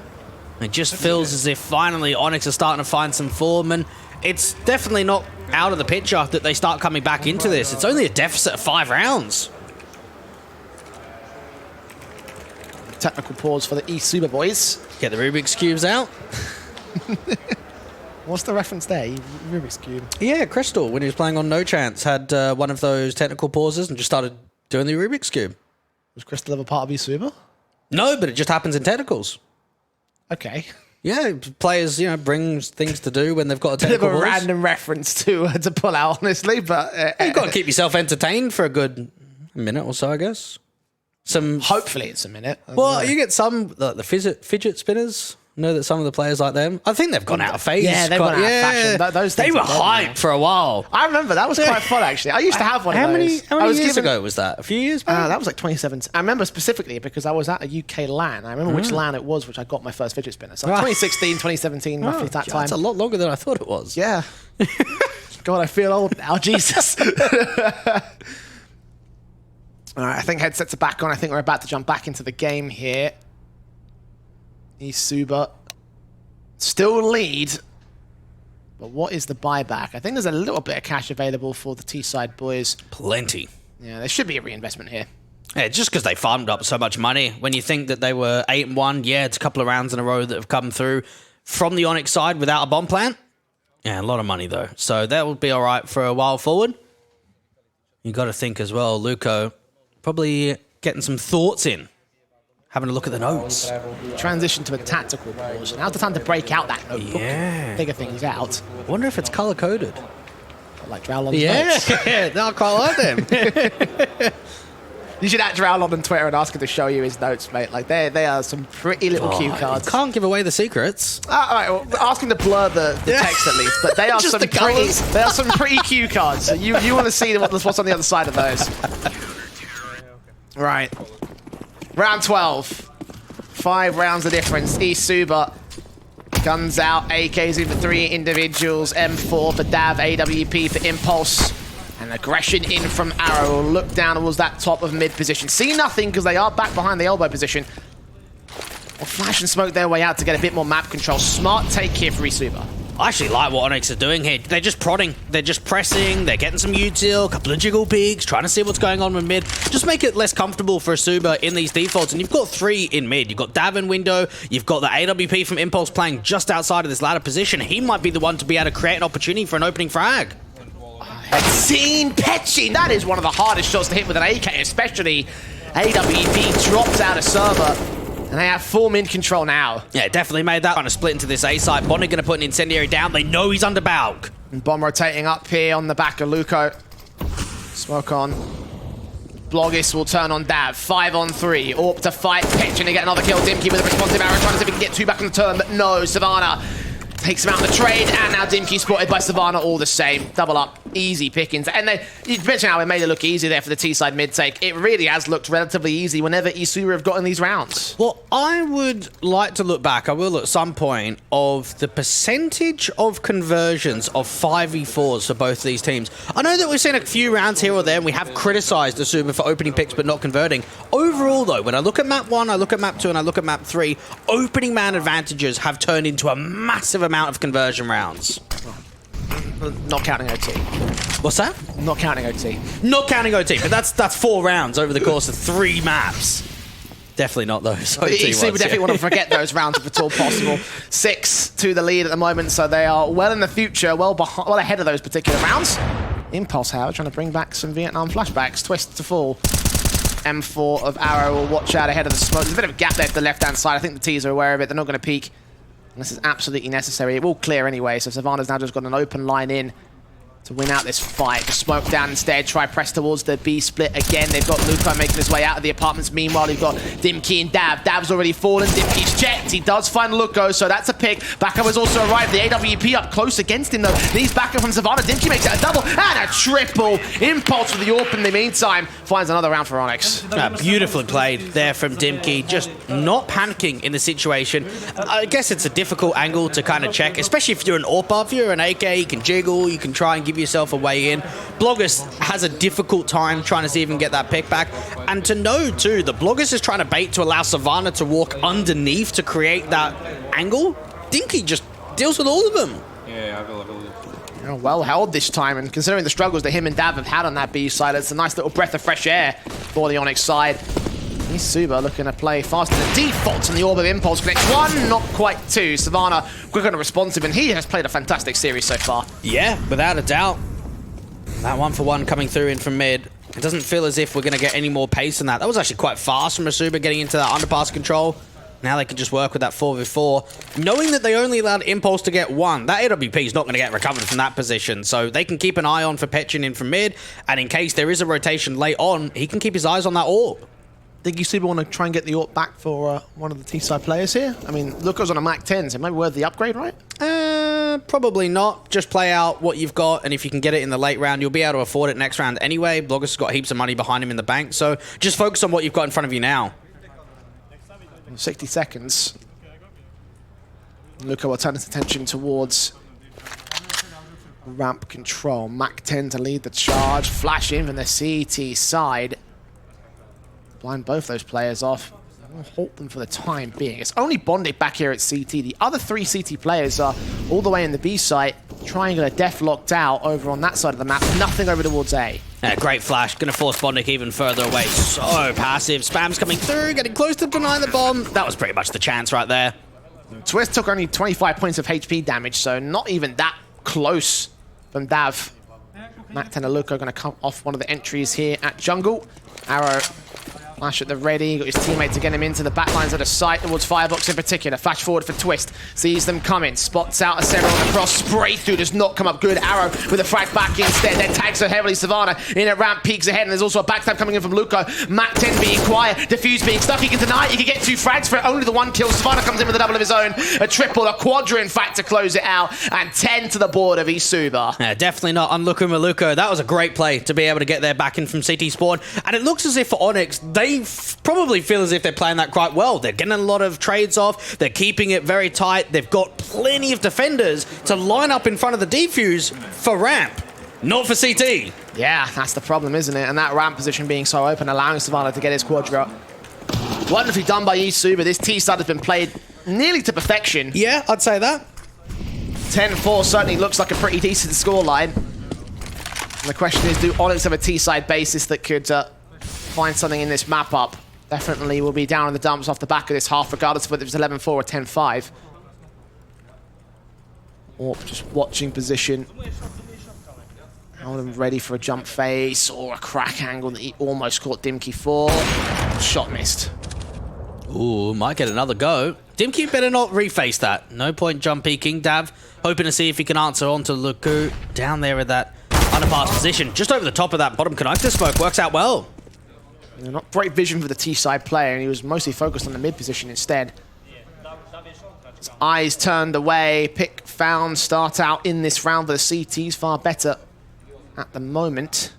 It just feels as if finally ONYX are starting to find some form, and it's definitely not out of the picture that they start coming back into this. It's only a deficit of 5 rounds. Technical pause for the ESUBA boys. Get the Rubik's Cubes out. What's the reference there? Rubik's Cube. Yeah, Crystal, when he was playing on No Chance, had one of those technical pauses and just started doing the Rubik's Cube. Was Crystal ever part of ESUBA? No, but it just happens in technicals. Okay. Yeah, players, brings things to do when they've got a technical Bit of a pause. random reference to pull out, honestly, but... You've got to keep yourself entertained for a good minute or so, I guess. Hopefully it's a minute. Well, you get some, like the fidget spinners. I know that some of the players like them. I think they've gone out of phase. Yeah, they've gone out of fashion. Those they things were are dead now. hyped for a while. I remember. That was quite fun, actually. I used to have one of those. How many years ago was that? A few years back? That was like 2017. I remember specifically because I was at a UK LAN. I remember which LAN it was, which I got my first fidget spinner. So 2016, 2017, roughly that time. That's a lot longer than I thought it was. Yeah. God, I feel old now. Jesus. All right, I think headsets are back on. I think we're about to jump back into the game here. ESUBA still lead. But what is the buyback? I think there's a little bit of cash available for the T-side boys. Plenty. Yeah, there should be a reinvestment here. Yeah, just because they farmed up so much money. When you think that they were 8-1, yeah, it's a couple of rounds in a row that have come through from the ONYX side without a bomb plant. Yeah, a lot of money though. So that would be all right for a while forward. You got to think as well, Luco probably getting some thoughts in, having a look at the notes. Transition to a tactical pause. Now's the time to break out that notebook. Yeah. Figure things out. I wonder if it's color coded. Like Drowlon's notes. Yeah, I quite like them. You should at Drowlon on Twitter and ask him to show you his notes, mate. Like they are some pretty little cue cards. You can't give away the secrets. All right, well, ask him to blur the text at least. But they are Just some the colours. they are some pretty cue cards. So you want to see what's on the other side of those. Right. Round 12. 5 rounds of difference. ESUBA. Guns out. AKs in for 3 individuals. M4 for Dav. AWP for Impulse. And aggression in from Arrow. Will look down towards that top of mid position. See nothing because they are back behind the elbow position. Will flash and smoke their way out to get a bit more map control. Smart take here for ESUBA. I actually like what ONYX are doing here. They're just prodding. They're just pressing. They're getting some util, a couple of jiggle peaks, trying to see what's going on with mid. Just make it less comfortable for ESUBA in these defaults. And you've got 3 in mid. You've got Dav in window. You've got the AWP from Impulse playing just outside of this ladder position. He might be the one to be able to create an opportunity for an opening frag. Seen Petchy. That is one of the hardest shots to hit with an AK, especially AWP drops out of server. And they have full mid control now. Yeah, definitely made that kind of split into this A side. Bondit going to put an incendiary down. They know he's under Balk. And Bomb rotating up here on the back of Luco. Smoke on. Bloggis will turn on Dav. 5 on 3. Orp to fight. Pitch and to get another kill. Dimkey with a responsive arrow trying to see if he can get 2 back on the turn, but no. Savannah takes him out in the trade, and now Dimkey spotted by Savannah all the same. Double up, easy pickings. And you mentioned how it made it look easy there for the T-side mid-take. It really has looked relatively easy whenever ESUBA have gotten these rounds. Well, I would like to look back, I will at some point, of the percentage of conversions of 5v4s for both these teams. I know that we've seen a few rounds here or there, and we have criticised ESUBA for opening picks but not converting. Overall, though, when I look at map 1, I look at map 2, and I look at map 3, opening man advantages have turned into a massive amount of conversion rounds. Not counting OT. What's that? Not counting OT. Not counting OT, but that's 4 rounds over the course of 3 maps. Definitely not those OT ones. ESUBA definitely want to forget those rounds if at all possible. 6 to the lead at the moment, so they are well in the future, well ahead of those particular rounds. Impulse, however, trying to bring back some Vietnam flashbacks. Twist to fall. M4 of Arrow will watch out ahead of the smoke. There's a bit of a gap there to the left-hand side. I think the T's are aware of it. They're not going to peek. This is absolutely necessary. It will clear anyway, so Savannah's now just got an open line in. to win out this fight. Just smoke down instead, try press towards the B split again. They've got Luca making his way out of the apartments. Meanwhile, they've got Dimki and Dav. Dav's already fallen, Dimki's checked. He does find Luco, so that's a pick. Backup has also arrived. The AWP up close against him though. Needs backup from Savannah. Dimki makes it a double and a triple. Impulse with the AWP in the meantime. Finds another round for ONYX. Beautifully played there from Dimki, just not panicking in the situation. I guess it's a difficult angle to kind of check, especially if you're an AWP. If you're an AK, you can jiggle, you can try and give yourself a way in. Bloggers has a difficult time trying to see if he can get that pick back. And to know too, the Bloggers is trying to bait to allow Savannah to walk underneath to create that angle. Dimki just deals with all of them. Well held this time, and considering the struggles that him and Dav have had on that B side, it's a nice little breath of fresh air for the ONYX side. ESUBA looking to play faster than defaults in the orb of Impulse. Connects one, not quite two. Savannah quick and responsive, and he has played a fantastic series so far. Yeah, without a doubt. That 1-for-1 coming through in from mid. It doesn't feel as if we're going to get any more pace than that. That was actually quite fast from ESUBA getting into that underpass control. Now they can just work with that 4v4. Knowing that they only allowed Impulse to get one, that AWP is not going to get recovered from that position. So they can keep an eye on for Petchin in from mid, and in case there is a rotation late on, he can keep his eyes on that orb. Think ESUBA want to try and get the AWP back for one of the T-side players here? I mean, Luca's on a Mac 10, so it might be worth the upgrade, right? Probably not. Just play out what you've got, and if you can get it in the late round, you'll be able to afford it next round anyway. Bloggers has got heaps of money behind him in the bank, so just focus on what you've got in front of you now. 60 seconds. Luca will turn his attention towards ramp control. Mac 10 to lead the charge. Flash in from the CT side. Blind both those players off. We'll halt them for the time being. It's only Bondic back here at CT. The other three CT players are all the way in the B site. Triangular def locked out over on that side of the map. Nothing over towards A. Yeah, great flash. Going to force Bondic even further away. So passive. Spam's coming through. Getting close to denying the bomb. That was pretty much the chance right there. Twist took only 25 points of HP damage, so not even that close from Dav. Mac 10 and Luca are going to come off one of the entries here at jungle. Arrow. Flash at the ready, got his teammate to get him into the back lines of the site towards Firebox in particular. Flash forward for Twist, sees them coming, spots out a several on the cross, spray through, does not come up good. Arrow with a frag back instead, then tags so heavily Savannah in a ramp, peeks ahead, and there's also a backstab coming in from Luca. Mac 10 being quiet, Diffuse being stuck, he can deny it, he can get two frags for it, only the one kill. Savannah comes in with a double of his own, a triple, a quadra in fact to close it out, and 10 to the board of ESUBA. Yeah, definitely not unlucky Maluka. That was a great play to be able to get there back in from CT spawn, and it looks as if for ONYX, they probably feel as if they're playing that quite well. They're getting a lot of trades off. They're keeping it very tight. They've got plenty of defenders to line up in front of the defuse for ramp, not for CT. Yeah, that's the problem, isn't it? And that ramp position being so open, allowing Savannah to get his quadra. Wonderfully done by ESUBA. This T side has been played nearly to perfection. Yeah, I'd say that. 10-4 certainly looks like a pretty decent scoreline. And the question is, do ONYX have a T side basis that could find something in this map up? Definitely will be down in the dumps off the back of this half, regardless of whether it's 11-4 or 10-5. Or just watching position. Howden ready for a jump face or a crack angle that he almost caught Dimki for. Shot missed. Ooh, might get another go. Dimki better not reface that. No point jump peeking. Dav hoping to see if he can answer onto Luku down there at that underpass position. Just over the top of that bottom connector smoke. Works out well. Not great vision for the T-side player, and he was mostly focused on the mid position instead. His eyes turned away, pick found, start out in this round for the CTs, far better at the moment.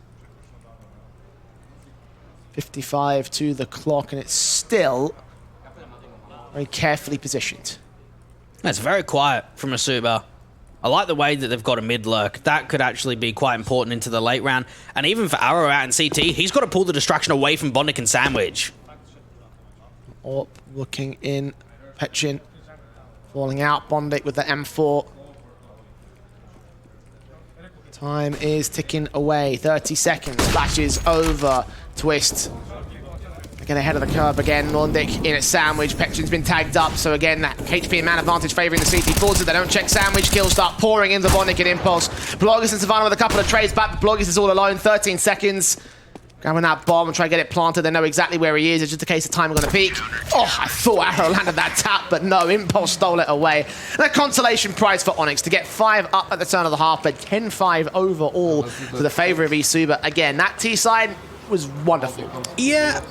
55 to the clock, and it's still very carefully positioned. That's very quiet from ESUBA. I like the way that they've got a mid lurk. That could actually be quite important into the late round. And even for Arrow out in CT, he's got to pull the distraction away from Bondic and Sandwich. Orp looking in, Petchin falling out, Bondic with the M4. Time is ticking away, 30 seconds, flashes over, Twist. Get ahead of the curve again. Bondic in at Sandwich. Petchin's been tagged up, so again, that HP and man advantage favouring the CT forces. They don't check Sandwich. Kills start pouring into Bondic and Impulse. Bloggers and Savannah with a couple of trades back. Bloggers is all alone. 13 seconds. Grabbing that bomb and try to get it planted. They know exactly where he is. It's just a case of time on the peak. Oh, I thought Arrow landed that tap, but no, Impulse stole it away. And a consolation prize for ONYX to get 5 up at the turn of the half, but 10-5 overall to the favor of ESUBA. Again, that T side was wonderful. Yeah,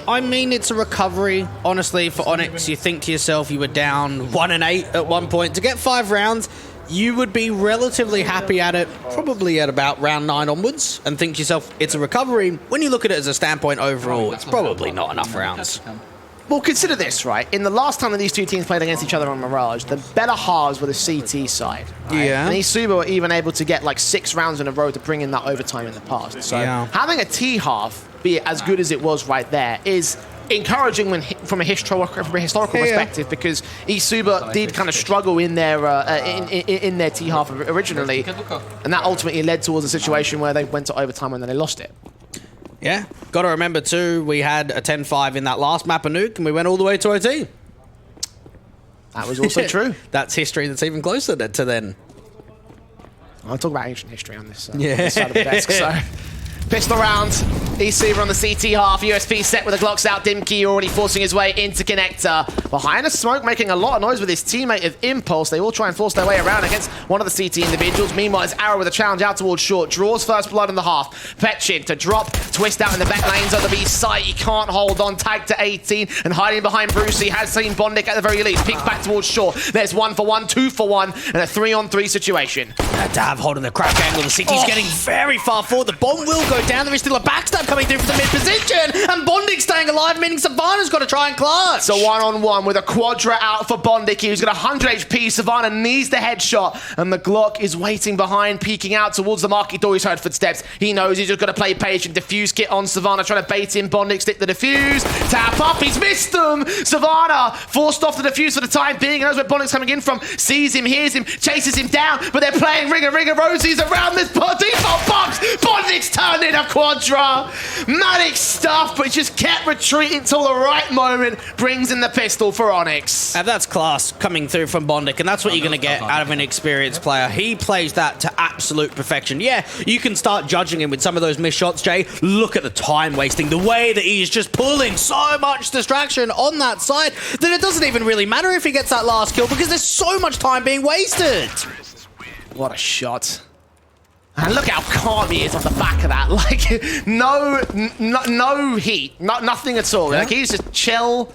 I mean, it's a recovery. Honestly, for ONYX, you think to yourself you were down 1-8 at one point. To get 5 rounds, you would be relatively happy at it, probably at about round 9 onwards, and think to yourself, it's a recovery. When you look at it as a standpoint overall, it's probably not enough rounds. Well, consider this, right? In the last time that these two teams played against each other on Mirage, the better halves were the CT side. Right? Yeah. And ESUBA were even able to get like 6 rounds in a row to bring in that overtime in the past. So having a T half be as good as it was right there is encouraging from a historical perspective, because ESUBA did kind of struggle in their T half originally, and that ultimately led towards a situation where they went to overtime and then they lost it. Yeah, got to remember too, we had a 10-5 in that last map of Nuke, and we went all the way to OT. That was also true. That's history that's even closer to then. I'll talk about ancient history on this side of the desk, so... Pistol round, ESUBA on the CT half, USP set with the Glocks out, Dimkey already forcing his way into Connector. Behind the smoke, making a lot of noise with his teammate of Impulse. They all try and force their way around against one of the CT individuals. Meanwhile, it's Arrow with a challenge out towards short, draws first blood in the half. Petchin to drop, twist out in the back lanes on the B side. He can't hold on, tag to 18, and hiding behind Bruce. He has seen Bondic at the very least. Peeks back towards short. There's 1 for 1, 2 for 1, and a 3-on-3 situation. Dav holding the crack angle. The CT's getting very far forward. The bomb will go down. There is still a backstab coming through from the mid position, and Bondic staying alive, meaning Savannah's got to try and clutch. So 1-on-1 with a Quadra out for Bondic. He's got 100 HP. Savannah needs the headshot, and the Glock is waiting behind, peeking out towards the market door. He's heard footsteps. He knows he's just got to play patient. Diffuse kit on Savannah, trying to bait in. Bondic stick the defuse. Tap up. He's missed them. Savannah forced off the defuse for the time being. He knows where Bondic's coming in from. Sees him, hears him, chases him down, but they're playing Ring of Rosies around this default box. Bondic's turned in a Quadra. Manic stuff, but just kept retreating till the right moment brings in the pistol for ONYX. And that's class coming through from Bondic, and that's what you're going to get out of an experienced player. He plays that to absolute perfection. Yeah, you can start judging him with some of those missed shots, Jay. Look at the time wasting, the way that he's just pulling so much distraction on that side that it doesn't even really matter if he gets that last kill, because there's so much time being wasted. What a shot. And look how calm he is off the back of that. Like, no heat. Nothing at all. Yeah. Like, he's just chill,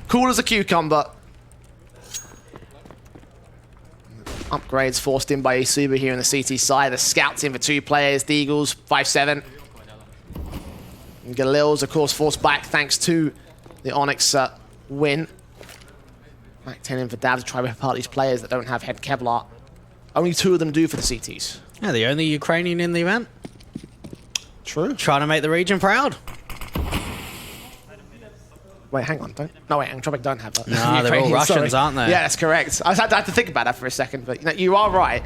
cool as a cucumber. Upgrades forced in by ESUBA here in the CT side. The scouts in for 2 players. The Eagles, 5-7. And Galil's, of course, forced back thanks to the ONYX win. Back 10 in for Dav to try to rip apart these players that don't have head Kevlar. Only 2 of them do for the CTs. Yeah, the only Ukrainian in the event. True. Trying to make the region proud. Wait, hang on. Anthropic don't have that. No, they're all Russians, aren't they? Yeah, that's correct. I had to think about that for a second, but you are right.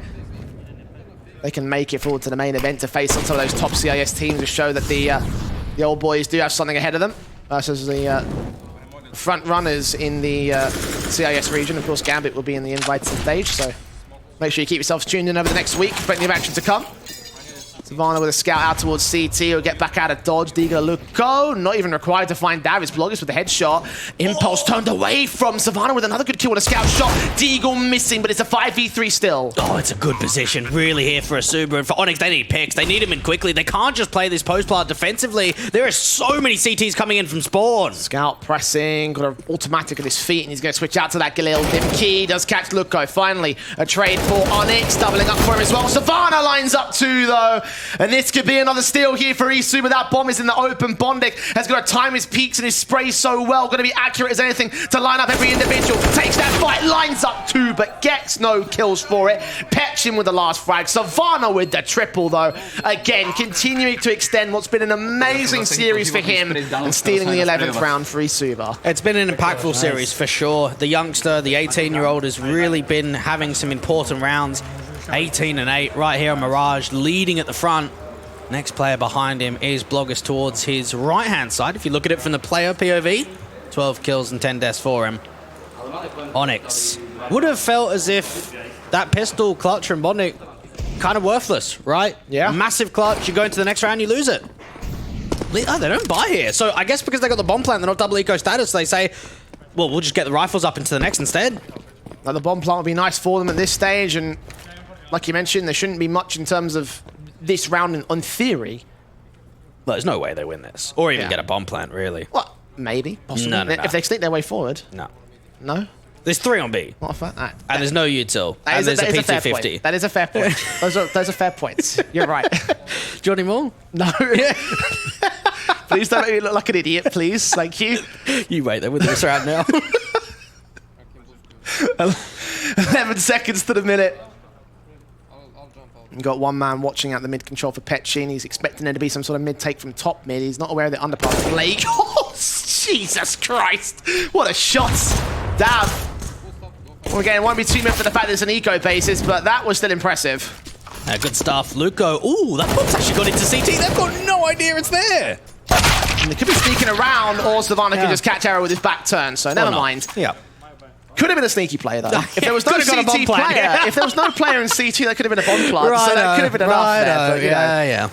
They can make it forward to the main event to face on some of those top CIS teams to show that the old boys do have something ahead of them versus the front runners in the CIS region. Of course, Gambit will be in the invited stage, so make sure you keep yourselves tuned in over the next week. Plenty of action to come. Savannah with a scout out towards CT. He'll get back out of dodge. Diga Luco, not even required to find Davis. Bloggers with the headshot. Impulse turned away from Savannah with another good kill with a scout shot. Deagle missing, but it's a 5v3 still. Oh, it's a good position. Really here for ESUBA. And for ONYX, they need picks. They need him in quickly. They can't just play this post plant defensively. There are so many CTs coming in from spawn. Scout pressing. Got an automatic at his feet, and he's going to switch out to that Galil. Dimkey does catch Luco. Finally, a trade for ONYX. Doubling up for him as well. Savannah lines up too, though. And this could be another steal here for ESUBA. That bomb is in the open. Bondic has got to time his peaks and his sprays so well. Going to be accurate as anything to line up every individual. Takes that fight, lines up two, but gets no kills for it. Petchin with the last frag. Savannah with the triple, though. Again, continuing to extend what's been an amazing series for him and stealing the 11th round for ESUBA. It's been an impactful series for sure. The youngster, the 18-year-old, has really been having some important rounds. 18-8 right here on Mirage, leading at the front. Next player behind him is Bloggers towards his right-hand side. If you look at it from the player POV, 12 kills and 10 deaths for him. ONYX would have felt as if that pistol clutch from Bondic kind of worthless, right? Yeah. Massive clutch, you go into the next round, you lose it. They don't buy here. So I guess because they got the bomb plant, they're not double eco status, they say, well, we'll just get the rifles up into the next instead. Like the bomb plant would be nice for them at this stage, and like you mentioned, there shouldn't be much in terms of this round on theory. Well, there's no way they win this. Or even get a bomb plant, really. Well, maybe, possibly. No. If they sneak their way forward. No. No? There's 3 on B. Not a fair, And there's no util. that And is there's a fair P250. point. That is a fair point. those are fair points. You're right. Do you want any more? No. Please don't make me look like an idiot, please. Thank you. You wait, they're with this round now. 11 seconds to the minute. You've got one man watching out the mid control for Petchin. He's expecting there to be some sort of mid take from top mid. He's not aware of the underpass. Blake. Oh, Jesus Christ. What a shot. Damn. Well, again, it won't be too much for the fact that it's an eco basis, but that was still impressive. Good stuff. Luco. Ooh, that bomb's actually got into CT. They've got no idea it's there. And they could be sneaking around, or Savannah could just catch Arrow with his back turn, so never mind. Yeah. Could have been a sneaky play, though. If there was no CT player, if there was no player in CT, there could have been a bomb plant, so that could have been enough there. But, yeah.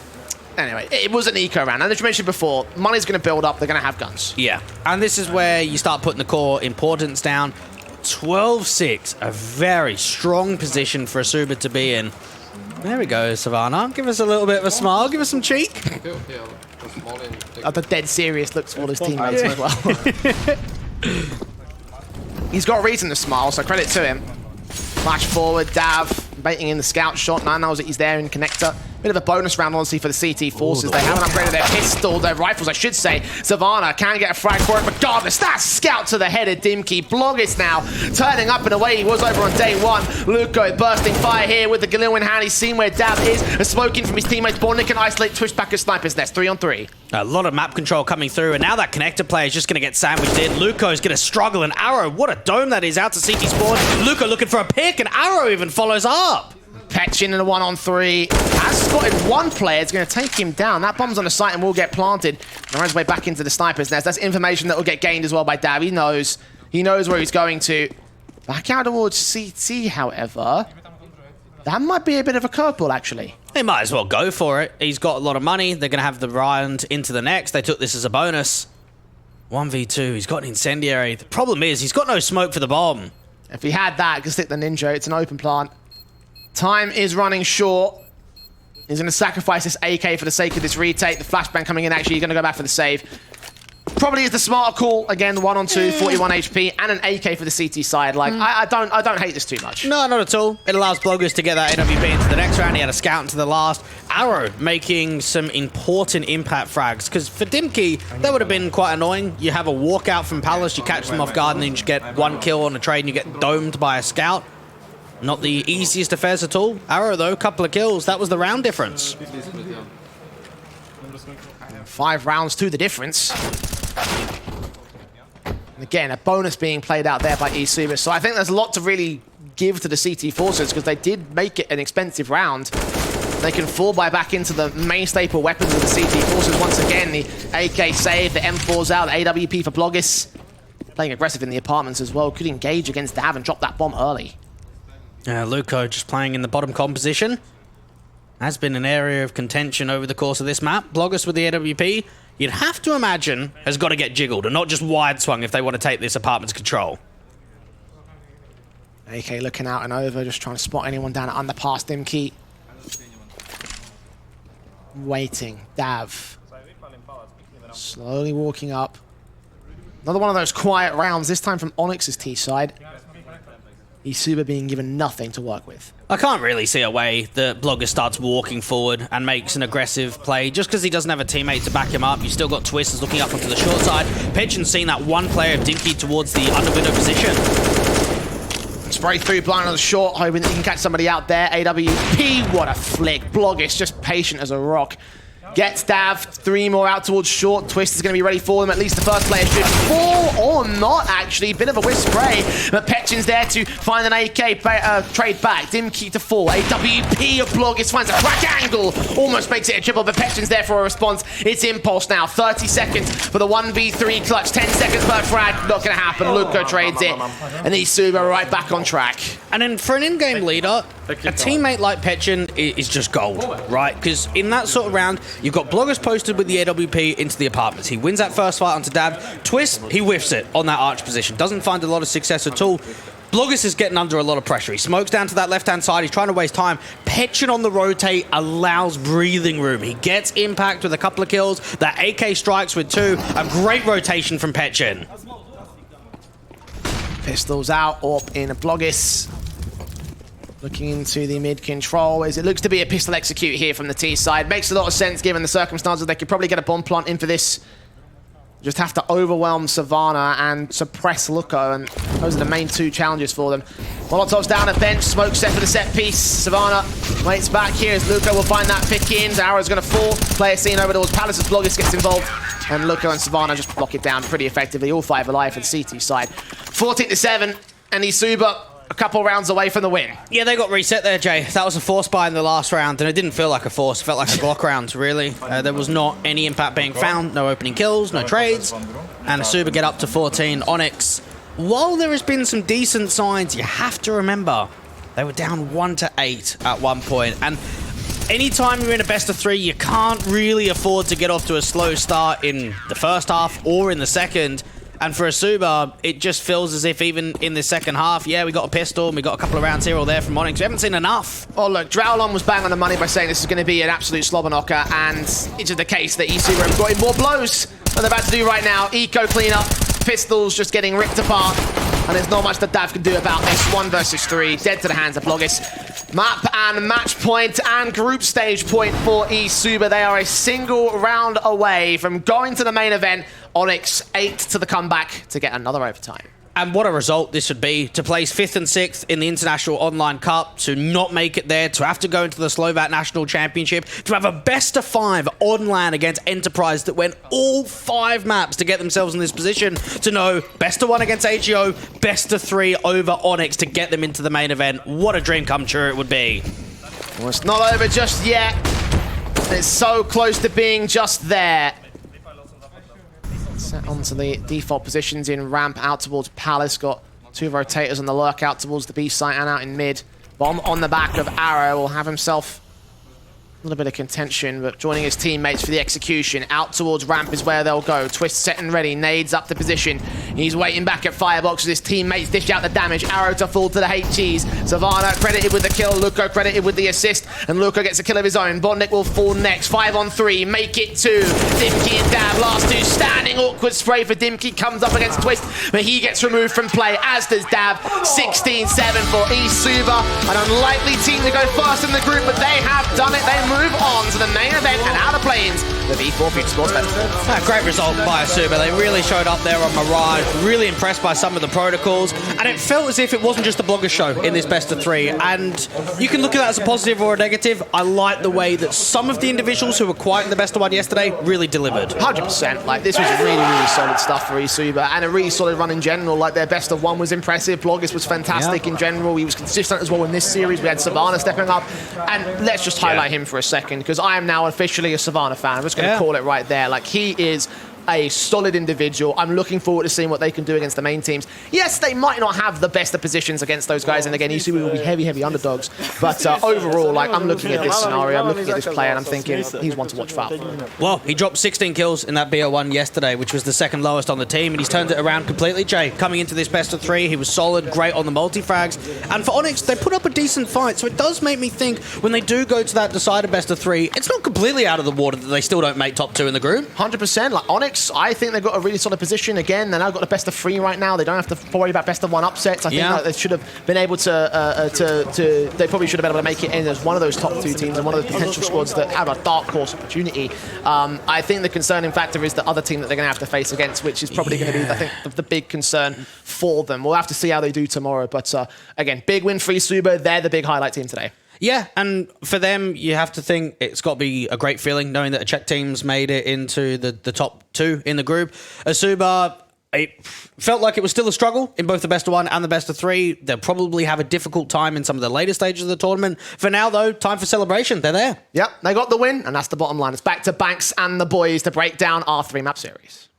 Anyway, it was an eco round. And as you mentioned before, money's going to build up. They're going to have guns. Yeah. And this is where you start putting the core importance down. 12-6, a very strong position for ESUBA to be in. There we go, Savannah. Give us a little bit of a smile. Give us some cheek. The dead serious looks for all his teammates as well. He's got a reason to smile, so credit to him. Flash forward, Dav, baiting in the scout shot. Now knows that he's there in connector. Bit of a bonus round, honestly, for the CT forces. They haven't upgraded their pistol, their rifles, I should say. Savannah can get a frag for it, regardless. That's scout to the head of Dimkey. Bloggis now turning up in a way he was over on day one. Luco bursting fire here with the Galil in hand. He's seen where Dav is. A smoking from his teammates. Bornik can isolate, twist back a sniper's nest. 3 on 3. A lot of map control coming through, and now that connector player is just going to get sandwiched in. Luco's going to struggle, and Arrow, what a dome that is, out to CT spawn. Luco looking for a pick, and Arrow even follows up. Petchin in a 1-on-3. Has spotted one player. It's going to take him down. That bomb's on the site and will get planted. And on his way back into the sniper's nest. That's information that will get gained as well by Dav. He knows where he's going to. Back out towards CT, however. That might be a bit of a curveball, actually. He might as well go for it. He's got a lot of money. They're going to have the round into the next. They took this as a bonus. 1v2. He's got an incendiary. The problem is he's got no smoke for the bomb. If he had that, he could stick the ninja. It's an open plant. Time is running short. He's going to sacrifice this AK for the sake of this retake. The flashbang coming in, actually, he's going to go back for the save. Probably is the smarter call. Again, 1-on-2, 41 HP, and an AK for the CT side. Like, I don't hate this too much. No, not at all. It allows Bloggers to get that AWP into the next round. He had a scout into the last. Arrow making some important impact frags. Because for Dimkey, that would have been quite annoying. You have a walkout from Palace, you catch them off guard, and then you just get one kill on a trade, and you get domed by a scout. Not the easiest affairs at all. Arrow, though, couple of kills. That was the round difference. 5 rounds to the difference. And again, a bonus being played out there by ESUBA. So I think there's a lot to really give to the CT forces because they did make it an expensive round. They can fall back into the main staple weapons of the CT forces once again. The AK save, the M4's out, the AWP for Bloggis. Playing aggressive in the apartments as well. Could engage against Dav and drop that bomb early. Luco just playing in the bottom composition. Has been an area of contention over the course of this map. Bloggers with the AWP, you'd have to imagine, has got to get jiggled and not just wide swung if they want to take this apartment's control. AK looking out and over, just trying to spot anyone down at underpass. Dimkey. Waiting. Dav. Slowly walking up. Another one of those quiet rounds, this time from ONYX's T side. ESUBA being given nothing to work with. I can't really see a way that Blogger starts walking forward and makes an aggressive play. Just because he doesn't have a teammate to back him up, you still got Twisters looking up onto the short side. Petchin's seeing that one player of Dimkey towards the under window position. Spray through, blind on the short, hoping that he can catch somebody out there. AWP, what a flick. Bloggis just patient as a rock. Gets Dav, 3 more out towards short. Twist is going to be ready for them. At least the first player should fall, or not, actually. Bit of a whisk spray, but Petchin's there to find an AK, trade back. Dimkey to fall. AWP of Bloggis finds a crack angle. Almost makes it a triple, but Petchin's there for a response. It's Impulse now. 30 seconds for the 1v3 clutch. 10 seconds per frag. Not going to happen. Luco trades it. And ESUBA right back on track. And then for an in-game leader, A teammate like Petchin is just gold, right? Because in that sort of round, you've got Bloggers posted with the AWP into the apartments. He wins that first fight onto Dab. Twist, he whiffs it on that arch position. Doesn't find a lot of success at all. Bloggers is getting under a lot of pressure. He smokes down to that left-hand side. He's trying to waste time. Petchin on the rotate allows breathing room. He gets impact with a couple of kills. That AK strikes with 2. A great rotation from Petchin. Pistols out, AWP in a Bloggis. Looking into the mid control as it looks to be a pistol execute here from the T side. Makes a lot of sense given the circumstances. They could probably get a bomb plant in for this. Just have to overwhelm Savannah and suppress Luco, and those are the main 2 challenges for them. Molotov's down at bench, smoke set for the set piece. Savannah waits back here as Luco will find that pick in. The arrow's going to fall. Player seen over towards Palace as Bloggis gets involved, and Luco and Savannah just block it down pretty effectively. All 5 alive for the CT side. 14-7, and ESUBA a couple rounds away from the win. Yeah, they got reset there, Jay. That was a force buy in the last round, and it didn't feel like a force. It felt like a Glock round, really. There was not any impact being found, no opening kills, no trades, and ESUBA get up to 14. ONYX, while there has been some decent signs, you have to remember they were down 1-8 at one point, and anytime you're in a best of 3, you can't really afford to get off to a slow start in the first half or in the second. And for ESUBA, it just feels as if even in the second half, yeah, we got a pistol and we got a couple of rounds here or there from ONYX. We haven't seen enough. Oh, look, Drowlon was bang on the money by saying this is going to be an absolute slobber knocker, and it's just the case that ESUBA have got in more blows than they're about to do right now. Eco cleanup, pistols just getting ripped apart, and there's not much that Dav can do about this. 1 versus 3, dead to the hands of Bloggis. Map and match point and group stage point for ESUBA. They are a single round away from going to the main event. ONYX 8 to the comeback to get another overtime. And what a result this would be, to place 5th and 6th in the International Online Cup, to not make it there, to have to go into the Slovak National Championship, to have a best of 5 on LAN against Enterprise that went all 5 maps to get themselves in this position, to know best of 1 against HEO, best of 3 over ONYX to get them into the main event. What a dream come true it would be. Well, it's not over just yet. It's so close to being just there. Set onto the default positions in ramp out towards Palace. Got 2 rotators on the lurk out towards the B site and out in mid. Bomb on the back of Arrow will have himself a little bit of contention, but joining his teammates for the execution. Out towards ramp is where they'll go. Twist set and ready. Nades up the position. He's waiting back at firebox as his teammates dish out the damage. Arrow to fall to the HGs. Savannah credited with the kill. Luco credited with the assist. And Luco gets a kill of his own. Bondnik will fall next. 5 on 3. Make it 2. Dimki and Dab. Last 2 standing. Awkward spray for Dimki. Comes up against Twist, but he gets removed from play, as does Dab. 16-7 for ESUBA. An unlikely team to go first in the group, but they have done it. They move on to the main event and out of planes. The V4 Future Sports Festival. Great result by ESUBA. They really showed up there on Mirage. Really impressed by some of the protocols. And it felt as if it wasn't just a Bloggers show in this best of 3. And you can look at that as a positive or a negative. I like the way that some of the individuals who were quiet in the best of 1 yesterday really delivered. 100%. Like, this was really, really solid stuff for ESUBA, and a really solid run in general. Like, their best of 1 was impressive. Bloggers was fantastic in general. He was consistent as well in this series. We had Savannah stepping up. And let's just highlight him for a second, because I am now officially a Savannah fan. I'm just going to call it right there. Like, he is a solid individual. I'm looking forward to seeing what they can do against the main teams. Yes, they might not have the best of positions against those guys, and again, ESUBA will be heavy underdogs. But overall, like, I'm looking at this scenario, I'm looking at this player, and I'm thinking he's one to watch for. Well, he dropped 16 kills in that BO1 yesterday, which was the 2nd lowest on the team, and he's turned it around completely, Jay. Coming into this best of 3, he was solid, great on the multi-frags. And for ONYX, they put up a decent fight, so it does make me think when they do go to that decided best of 3, it's not completely out of the water that they still don't make top 2 in the group. 100%. Like, ONYX, I think they've got a really solid position. Again, they've now got the best of 3 right now. They don't have to worry about best of 1 upsets. I think like, they should have been able to they probably should have been able to make it in as one of those top 2 teams and one of the potential squads that have a dark horse opportunity. I think the concerning factor is the other team that they're going to have to face against, which is probably going to be, I think, the big concern for them. We'll have to see how they do tomorrow. But again, big win for ESUBA. They're the big highlight team today. Yeah, and for them, you have to think it's got to be a great feeling knowing that a Czech team's made it into the top 2 in the group. ESUBA, it felt like it was still a struggle in both the best of 1 and the best of 3. They'll probably have a difficult time in some of the later stages of the tournament. For now, though, time for celebration. They're there. Yep, they got the win, and that's the bottom line. It's back to Banks and the boys to break down our 3-map series.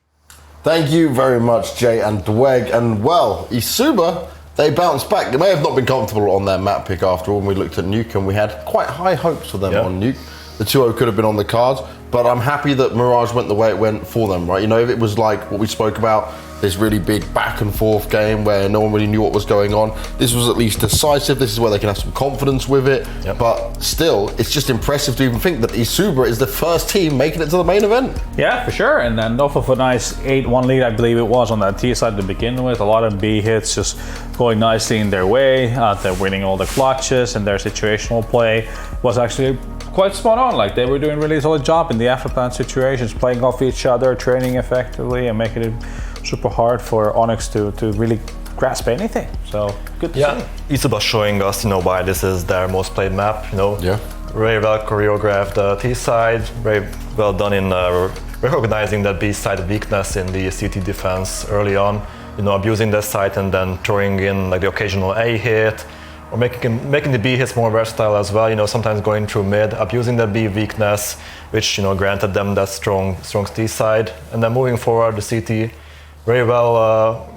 Thank you very much, Jay and Dweg. And well, ESUBA they bounced back. They may have not been comfortable on their map pick after all. When we looked at Nuke, and we had quite high hopes for them on Nuke. The 2-0 could have been on the cards, but I'm happy that Mirage went the way it went for them, right? You know, if it was like what we spoke about, this really big back and forth game where no one really knew what was going on, this was at least decisive. This is where they can have some confidence with it. But still, it's just impressive to even think that ESUBA is the first team making it to the main event. Yeah, for sure. And then off of a nice 8-1 lead, I believe it was on that T side to begin with. A lot of B hits just going nicely in their way. They're winning all the clutches, and their situational play was actually quite spot on. Like, they were doing a really solid job in the afterplan situations, playing off each other, training effectively, and making it super hard for ONYX to really grasp anything. So good to see. ESUBA showing us, why this is their most played map. Very well choreographed T side, very well done in recognizing that B side weakness in the CT defense early on. Abusing that side and then throwing in like the occasional A hit, or making the B hits more versatile as well. Sometimes going through mid, abusing the B weakness, which granted them that strong T side, and then moving forward the CT. Very well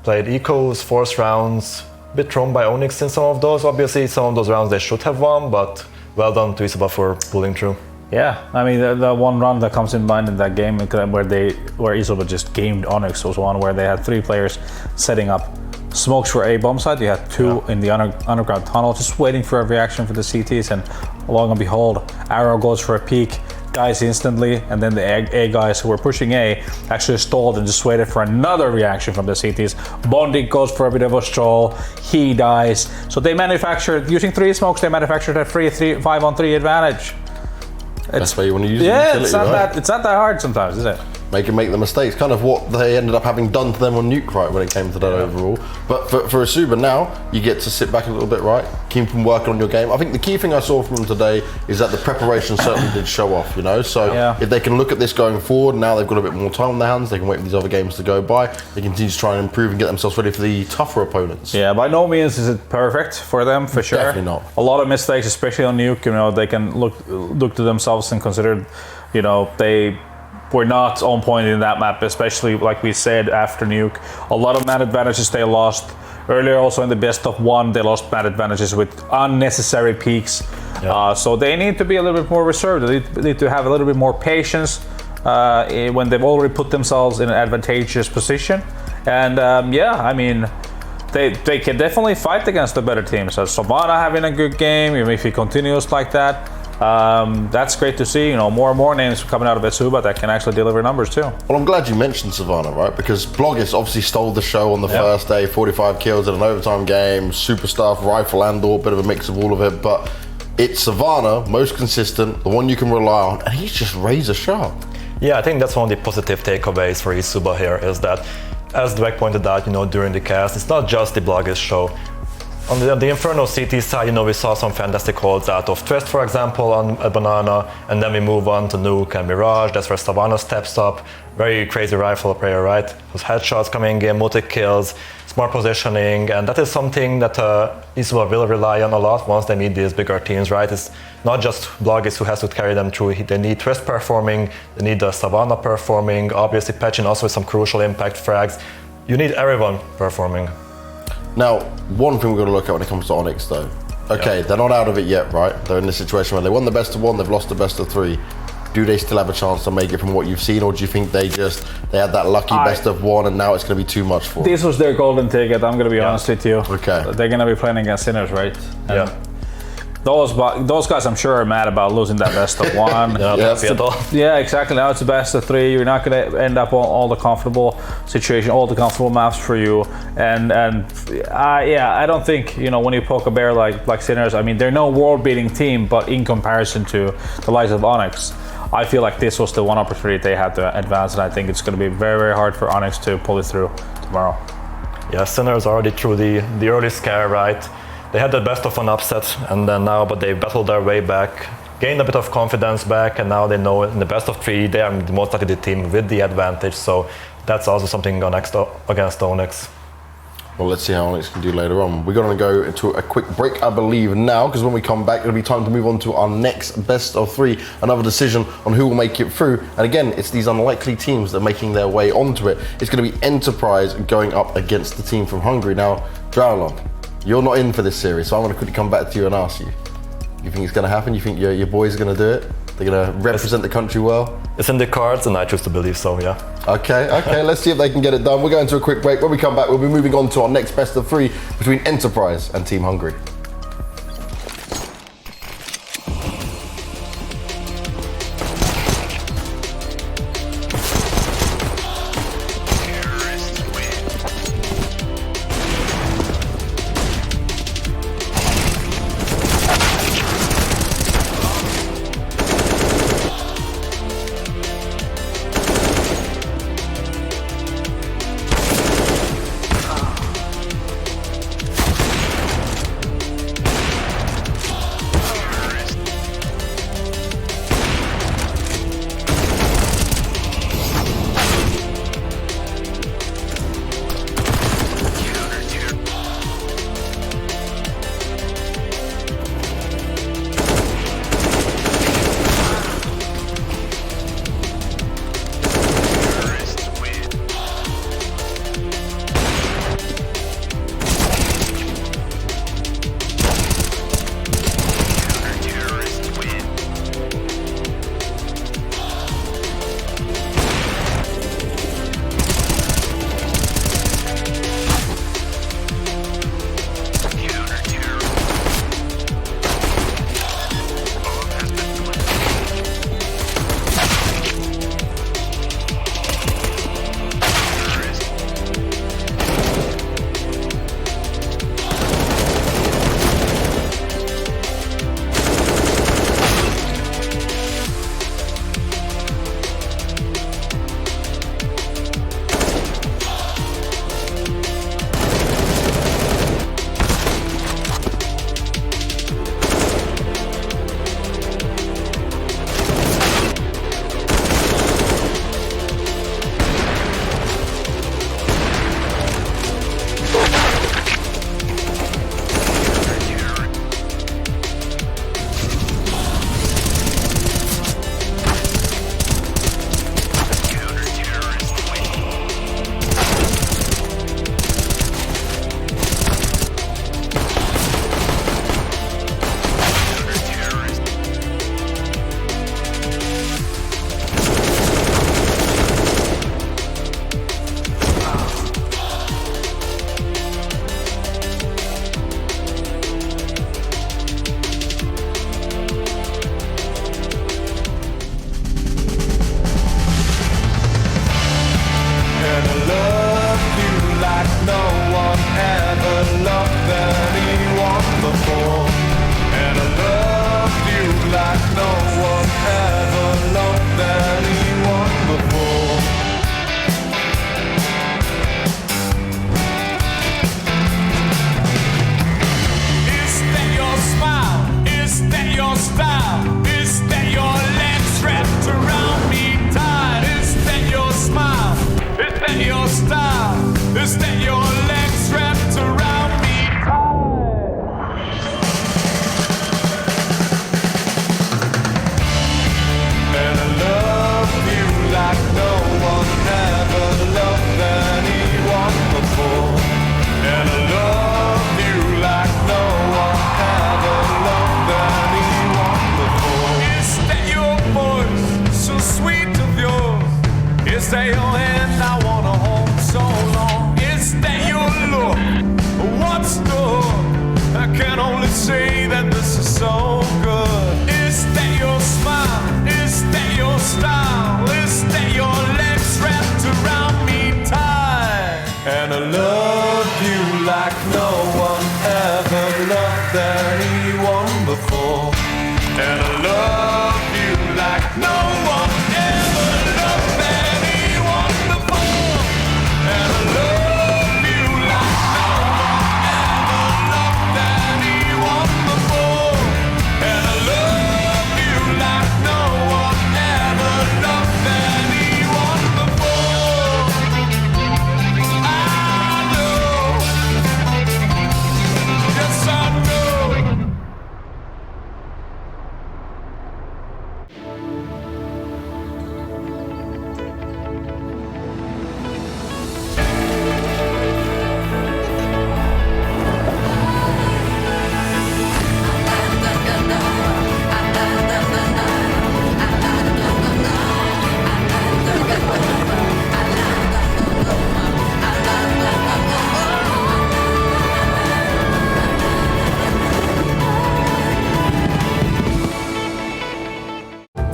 played ecos, force rounds, a bit thrown by ONYX in some of those. Obviously, some of those rounds they should have won, but well done to ESUBA for pulling through. Yeah, I mean, the one round that comes in mind in that game where ESUBA just gamed ONYX was one where they had 3 players setting up smokes for A bomb site. You had 2 in the underground tunnel, just waiting for a reaction for the CTs, and lo and behold, Arrow goes for a peek, dies instantly, and then the A guys who were pushing A actually stalled and just waited for another reaction from the CTs. Bondi goes for a bit of a stall, he dies. So they manufactured, using 3 smokes, they manufactured a 5-on-3 advantage. That's why you want to use it. It's not that hard sometimes, is it? Make the mistakes. Kind of what they ended up having done to them on Nuke, right, when it came to that overall. But for ESUBA now, you get to sit back a little bit, right? Keep from working on your game. I think the key thing I saw from them today is that the preparation certainly did show off, So if they can look at this going forward, now they've got a bit more time on their hands, they can wait for these other games to go by. They continue to try and improve and get themselves ready for the tougher opponents. Yeah, by no means is it perfect for them, for sure. Definitely not. A lot of mistakes, especially on Nuke, they can look to themselves and consider, they were not on point in that map, especially like we said after Nuke. A lot of man advantages they lost. Earlier also in the best of 1, they lost man advantages with unnecessary peaks. So they need to be a little bit more reserved. They need to have a little bit more patience when they've already put themselves in an advantageous position. And I mean, they can definitely fight against the better teams. So Savannah having a good game, even if he continues like that. That's great to see. More and more names coming out of ESUBA that can actually deliver numbers too. Well, I'm glad you mentioned Savannah, right? Because Bloggis obviously stole the show on the first day, 45 kills in an overtime game, super stuff, rifle and all, bit of a mix of all of it. But it's Savannah, most consistent, the one you can rely on, and he's just razor sharp. Yeah, I think that's one of the positive takeaways for ESUBA here is that, as Dweck pointed out, during the cast, it's not just the Bloggis show. On the Inferno CT side, we saw some fantastic holds out of Twist, for example, on a Banana, and then we move on to Nuke and Mirage. That's where Savannah steps up. Very crazy rifle player, right? Those headshots coming in, multi-kills, smart positioning, and that is something that ESUBA will rely on a lot once they meet these bigger teams, right? It's not just Bloggis who has to carry them through. They need Twist performing, they need the Savannah performing, obviously patching also with some crucial impact frags. You need everyone performing. Now, one thing we've got to look at when it comes to ONYX though. Okay, they're not out of it yet, right? They're in this situation where they won the best of 1, they've lost the best of 3. Do they still have a chance to make it from what you've seen, or do you think they had that lucky best of 1 and now it's going to be too much for them? This was their golden ticket, I'm going to be honest with you. Okay. They're going to be playing against Sinners, right? And those guys, I'm sure, are mad about losing that best of 1. Yeah, exactly. Now it's the best of 3. You're not going to end up on all the comfortable situation, all the comfortable maps for you. And I don't think when you poke a bear like Sinners. I mean, they're no world-beating team, but in comparison to the likes of ONYX, I feel like this was the one opportunity they had to advance, and I think it's going to be very, very hard for ONYX to pull it through tomorrow. Yeah, Sinners already through the early scare, right? They had the best of an upset, and then now, they battled their way back, gained a bit of confidence back, and now they know in the best of 3 they are the most likely the team with the advantage. So that's also something against ONYX. Well, let's see how ONYX can do later on. We're going to go into a quick break, I believe, now, because when we come back, it'll be time to move on to our next best of 3, another decision on who will make it through. And again, it's these unlikely teams that are making their way onto it. It's going to be Enterprise going up against the team from Hungary. Now, Drowlon, you're not in for this series, so I'm going to quickly come back to you and ask you. You think it's going to happen? You think your boys are going to do it? They're going to represent the country well? It's in the cards, and I choose to believe so, yeah. Okay, let's see if they can get it done. We're going to a quick break. When we come back, we'll be moving on to our next best of 3 between Enterprise and Team Hungary.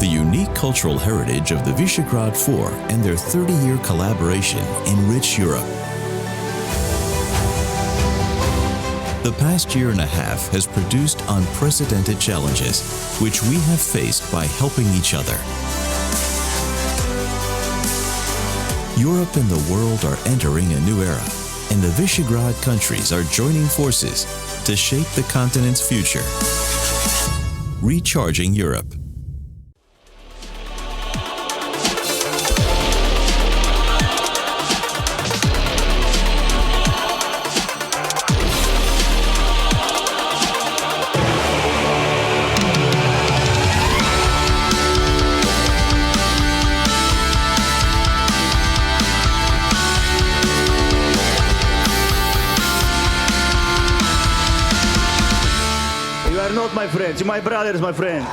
The unique cultural heritage of the Visegrad Four and their 30-year collaboration enrich Europe. The past year and a half has produced unprecedented challenges, which we have faced by helping each other. Europe and the world are entering a new era, and the Visegrad countries are joining forces to shape the continent's future. Recharging Europe. You are not my friends, you're my brothers, my friend.